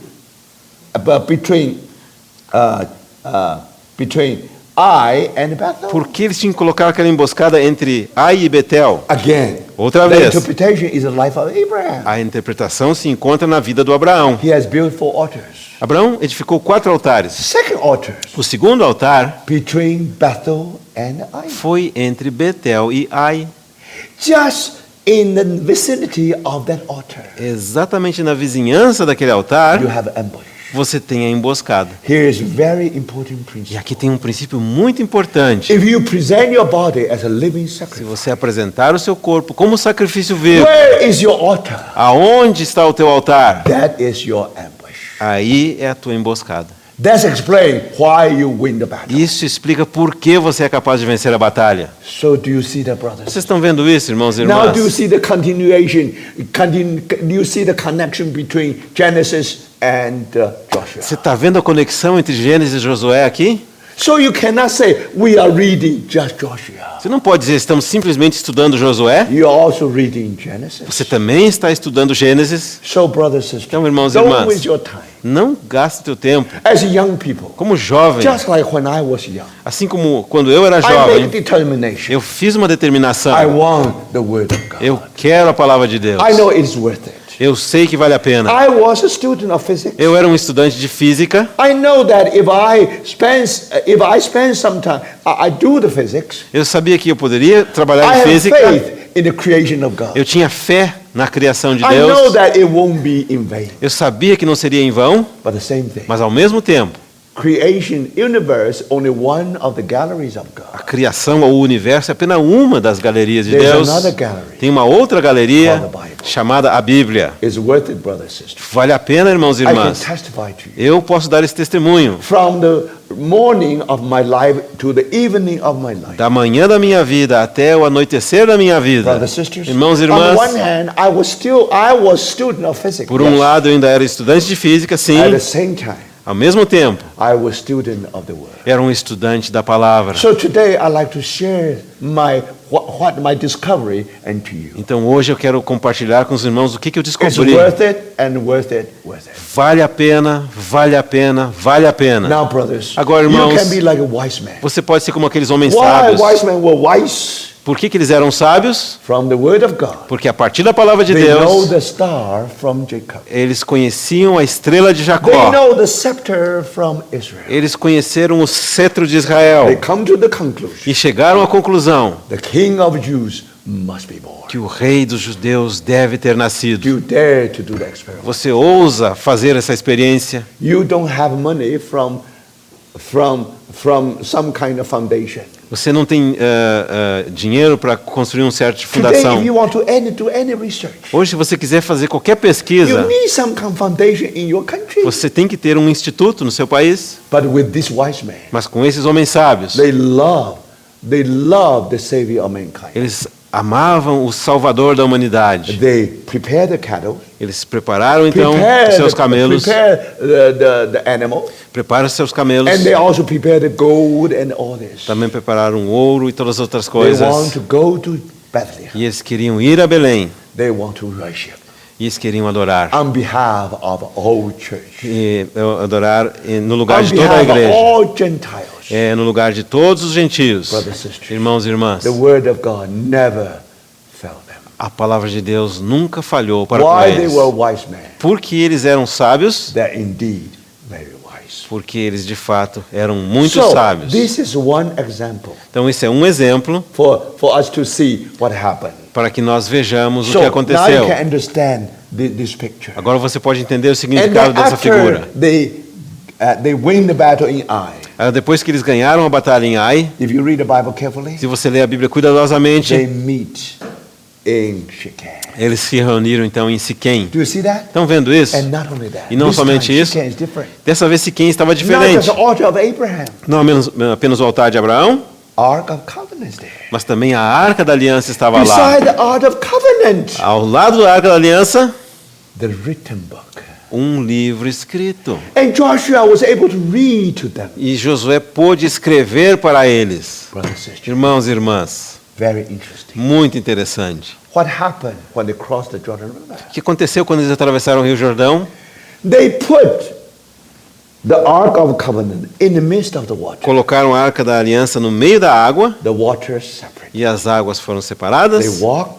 Ai and Bethel. Por que eles tinham que colocar aquela emboscada entre Ai e Betel? Again, Outra the vez. interpretation is the life of Abraham. A interpretação se encontra na vida do Abraão. He has built 4 altars. Abraão edificou 4 altares. Second altar O segundo altar between Bethel and Ai. foi entre Betel e Ai. Just in the vicinity of that altar, Exatamente na vizinhança daquele altar, you have ambush. você tem a emboscada. Here is very important E principle. aqui tem um princípio muito importante. If you present your body as a living Se sacrifice, você apresentar o seu corpo como sacrifício vivo, where is your altar? aonde está o teu altar? That is your ambush. Aí é a tua emboscada. That's explain why you win the battle. Isso explica por que você é capaz de vencer a batalha. So do you see that, brothers? Vocês estão vendo isso, irmãos e Now do you irmãs? see the continuation? Do you see the connection between Genesis and Joshua? Você está vendo a conexão entre Gênesis e Josué aqui? So you cannot say we are reading just Joshua. Você não pode dizer estamos simplesmente estudando Josué. You are also reading Genesis. Você também está estudando Gênesis. So brothers and sisters, Então, irmãos e don't irmãs, waste your time. não gaste teu tempo. As young people, Como jovem, just like when I was young, assim como quando eu era I made jovem, determination. eu fiz uma determinação. I want the word of God. Eu quero a palavra de Deus. I know it's worth it. Eu sei que vale a pena. I was a student of physics. Eu era um estudante de física. I know that if I spend some time, I do the physics. Eu sabia que eu poderia trabalhar I em have física. faith in the creation of God. Eu tinha fé na criação de I know Deus. that it won't be in vain. Eu sabia que não seria em vão, But the same thing, mas ao mesmo tempo, creation, universe, only one of the galleries of a God. criação ou o universo é apenas uma das galerias de There's Deus. another gallery. Tem uma outra galeria Called the Bible. chamada a Bíblia. It's worth it, brothers and sisters. Vale a pena, irmãos e I can irmãs. testify to you. Eu posso dar esse testemunho. From the morning of my life to the evening of my life. Da manhã da minha vida até o anoitecer da minha vida. Brothers and sisters, Irmãos e on irmãs, one hand, I was student of physics. por um Yes. lado eu ainda era estudante de física, sim. At the same time, Ao mesmo tempo, I was student of the word. era um estudante da palavra. So today I like to share what my discovery and to you. Então hoje eu quero compartilhar com os irmãos o que eu It's descobri. worth it and worth it, worth it. Vale a pena, vale a pena, vale a pena. Now, brothers, Agora, you irmãos, can be like a wise man. Você pode ser como aqueles homens Why sábios. wise men were wise? Por que eles eram sábios? From the word of God. Porque a partir da palavra de They know Deus, the star from Jacob. eles conheciam a estrela de They Jacó. know the scepter from Israel. Eles conheceram o cetro de They Israel. come to the conclusion, E chegaram à conclusão the King of Jews must be born. que o rei dos judeus deve ter nascido. You dare to do the experiment. Você ousa fazer essa experiência? You don't have money from some kind of foundation. Você não tem dinheiro para construir um certo de Today, fundação. if you want to do any research, Hoje, se você quiser fazer qualquer you pesquisa, need some kind of foundation in your country. você tem que ter um instituto no seu país. But with this wise man, Mas com esses homens sábios, they love the Savior of mankind. eles amavam o Salvador da humanidade. They prepare the cattle, Eles prepararam então prepare os seus camelos, the animal, prepararam os seus camelos, and they also prepare the gold and all this. também prepararam o ouro e todas as outras They want coisas. to go to Bethlehem. E eles queriam ir a Belém. They want to worship E eles queriam adorar. on behalf of all church, E adorar no lugar on de toda a behalf of igreja. all Gentiles. No lugar de todos os gentios. Brothers and sisters, Irmãos e irmãs, the word of God never failed them. a palavra de Deus nunca falhou para com Why they eles. were wise men? Porque eles eram sábios, They're indeed very wise. porque eles de fato eram muito So sábios. this is one example Então esse é um exemplo for us to see what happened. para que nós vejamos o So que now aconteceu. you can understand this picture. Agora você pode entender o And significado then dessa figura. after they win the battle in Ai. Depois que eles ganharam a batalha em Ai, If you read the Bible carefully, se você ler a Bíblia cuidadosamente, they meet in Shechem. eles se reuniram então em Siquém. Do you see that? Estão vendo isso? And not only that, E não this somente time, isso, Shechem is different. dessa vez Siquém estava Not just diferente. the altar of Abraham, Não apenas o altar de Abraão, Ark of Covenant is there. mas também a Arca da Aliança estava lá. Beside the Ark of Covenant, Ao lado da Arca da Aliança, the written book. um livro escrito. And Joshua was able to read to them. E Josué pôde escrever para eles. Brothers and sisters, Irmãos e irmãs, very interesting. muito interessante. What happened when they crossed the Jordan River? O que aconteceu quando eles atravessaram o Rio Jordão? They put the Ark of Covenant in the midst of the water. Colocaram a arca da aliança no meio da água The waters separate. e as águas foram They separadas walk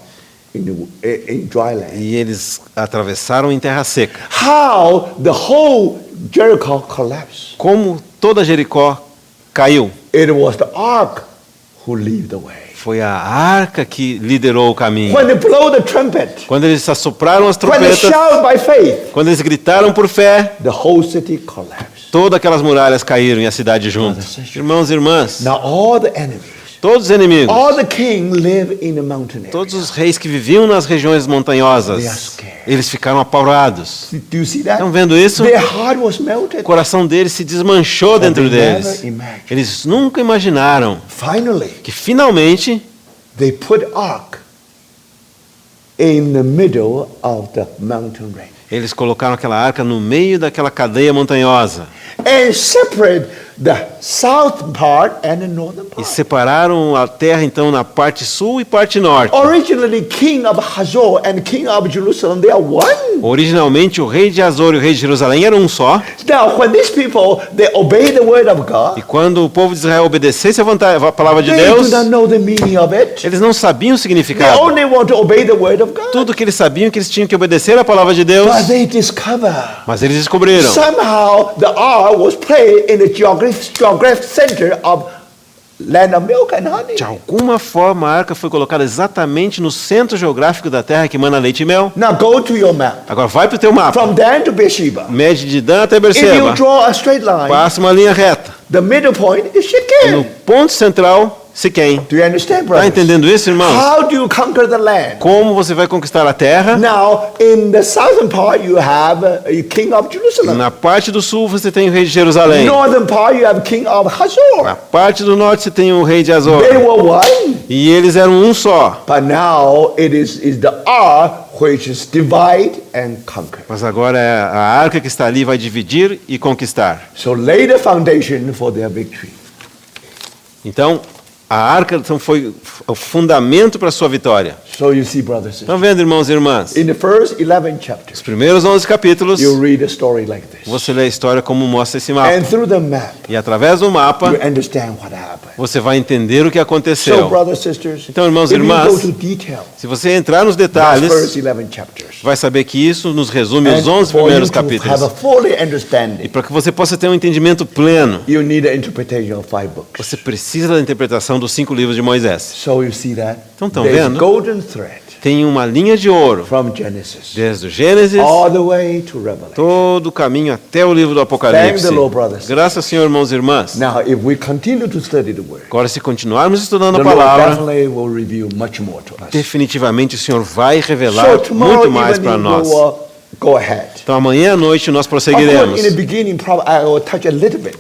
in dry land. e eles atravessaram em terra seca. How the whole Jericho collapsed. Como toda Jericó caiu. It was the Ark who led the way. Foi a arca que liderou o caminho. When they blow the trumpet, Quando eles assopraram as when they trompetas, shout by faith, quando eles gritaram por fé, the whole city collapsed. todas aquelas muralhas caíram e a cidade junto. Irmãos e irmãs, Now all the enemies, todos os inimigos, all the king live in the mountain area. todos os reis que viviam nas regiões They are montanhosas, scared. eles ficaram apavorados. Do you see that? Estão vendo isso? Their heart was melted. O coração deles se desmanchou dentro they never deles. imagined. Eles nunca imaginaram Finally, que finalmente they put Ark in the middle of the mountain range eles colocaram aquela arca no meio daquela cadeia montanhosa and separate the south part and the northern e part. separaram a terra então na parte sul e parte norte. Originally, king of Hazor and king of Jerusalem, they are one. Originalmente o rei de Azor e o rei de Jerusalém eram um só. Now, when these people, they obey the word of E God, quando o povo de Israel obedecesse a palavra de they Deus, do not know the meaning of it. eles não sabiam o They significado. only want to obey the word of God. Tudo que eles sabiam que eles tinham que obedecer a palavra de Deus, But they discover mas eles descobriram. somehow the R was placed in the geographic center of land of milk and honey. De alguma forma a arca foi colocada exatamente no centro geográfico da terra que mana leite e mel. Now go to your map. Agora vai para o teu mapa. From Dan to Beersheba. Mede de Dan até If you Berseba. draw a straight line, Passa uma linha reta. the middle point is No Shechem. ponto central, Siquém. Do you understand, Está brothers? entendendo isso, irmãos? How do you conquer the land? Como você vai conquistar a terra? Now, in the southern part, you have a king of Jerusalem. Na parte do sul você tem o rei de Jerusalém. Northern part, you have king of Na Hazor. parte do norte você tem o rei de Azor. They were one. E eles eram um só. But now it is the R which is divide and conquer. Mas agora é a arca que está ali vai dividir e conquistar. So lay the foundation for their victory. Então, a arca então, foi o fundamento para a sua vitória. So you see, brothers and sisters. Estão vendo, irmãos e irmãs? In the first 11 chapters, Os primeiros 11 capítulos, you read a story like this. você lê a história como mostra esse mapa. And through the map, E através do mapa, you understand what happened. você vai entender o que So, aconteceu. brothers and sisters, Então, irmãos e if you irmãs, go to detail, se você entrar nos those detalhes, first 11 chapters. vai saber que isso nos resume os And 11 for you primeiros to have capítulos. a fully E understanding, para que você possa ter um entendimento pleno, you need an interpretation of 5 books. você precisa da interpretação dos 5 livros de Moisés. So you see that? Então, estão There's vendo? golden thread Tem uma linha de ouro, from Genesis desde o Gênesis, all the way to Revelation. todo o caminho até o livro do Apocalipse. Thank the Lord, brothers. Graças ao Senhor, irmãos e irmãs. Now, if we continue to study the Word, Agora, se continuarmos estudando the a Lord palavra, definitely will reveal much more to us. definitivamente o Senhor vai revelar So tomorrow muito mais para evening, nós. go ahead. Então, amanhã à noite nós Of course, prosseguiremos. in the beginning, probably I will touch a little bit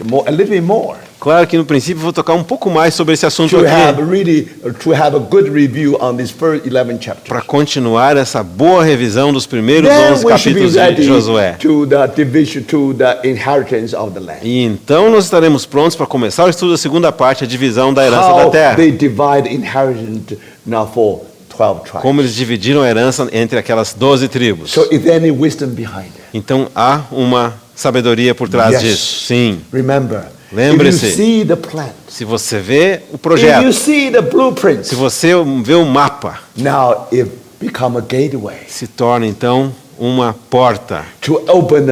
more. Claro que no princípio vou tocar um pouco mais sobre esse assunto To have aqui, a good review on these first 11 chapters. para continuar essa boa revisão dos primeiros Then 11 we should be capítulos de ready Josué. to the division, to the inheritance of the land. E então nós estaremos prontos para começar o estudo da segunda parte, a divisão da herança da How terra. they divide inheritance now for 12 tribes. Como eles dividiram a herança entre aquelas 12 tribos. So is there any wisdom behind it? Então há uma sabedoria por trás Yes. disso. Sim. Remember, Lembre-se. if you see the plan, Se você vê o if you projeto, see the blueprints, se você vê o mapa, now it become a gateway se torna então uma porta to open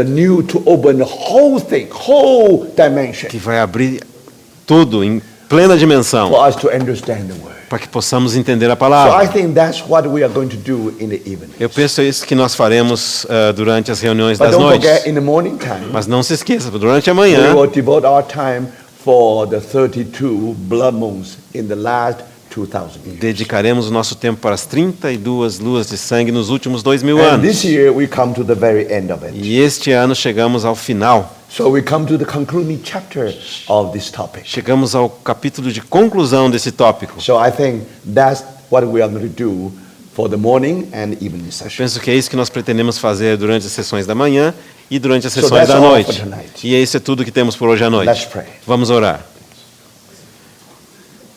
to open the whole thing, whole dimension que vai abrir tudo em plena dimensão for us to understand the word. para que possamos entender a So I palavra. think that's what we are going to do in the evening. Eu penso é isso que nós faremos durante as reuniões But das don't noites. forget, in the morning time, Mas não se esqueça, durante a we manhã will devote our time for the 32 blood moons in the last 2,000 years. dedicaremos o nosso tempo para as 32 luas de sangue nos últimos 2000 And anos. this year we come to the very end of it. E este ano chegamos ao final. So we come to the concluding chapter of this topic. Chegamos ao capítulo de conclusão desse tópico. So I think that's what we are going to do for the morning and evening session. Penso que é isso que nós pretendemos fazer durante as sessões da manhã e durante as So sessões that's da all noite. for tonight. E isso é tudo que temos por hoje à Let's noite. pray. Vamos orar.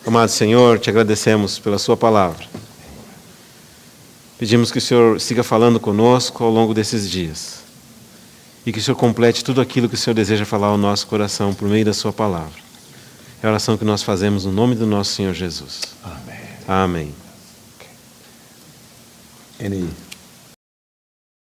Amado Senhor, te agradecemos pela sua palavra. Pedimos que o Senhor siga falando conosco ao longo desses dias. e que o Senhor complete tudo aquilo que o Senhor deseja falar ao nosso coração por meio da sua palavra. É a oração que nós fazemos no nome do nosso Senhor Jesus. Amen. Amém. Any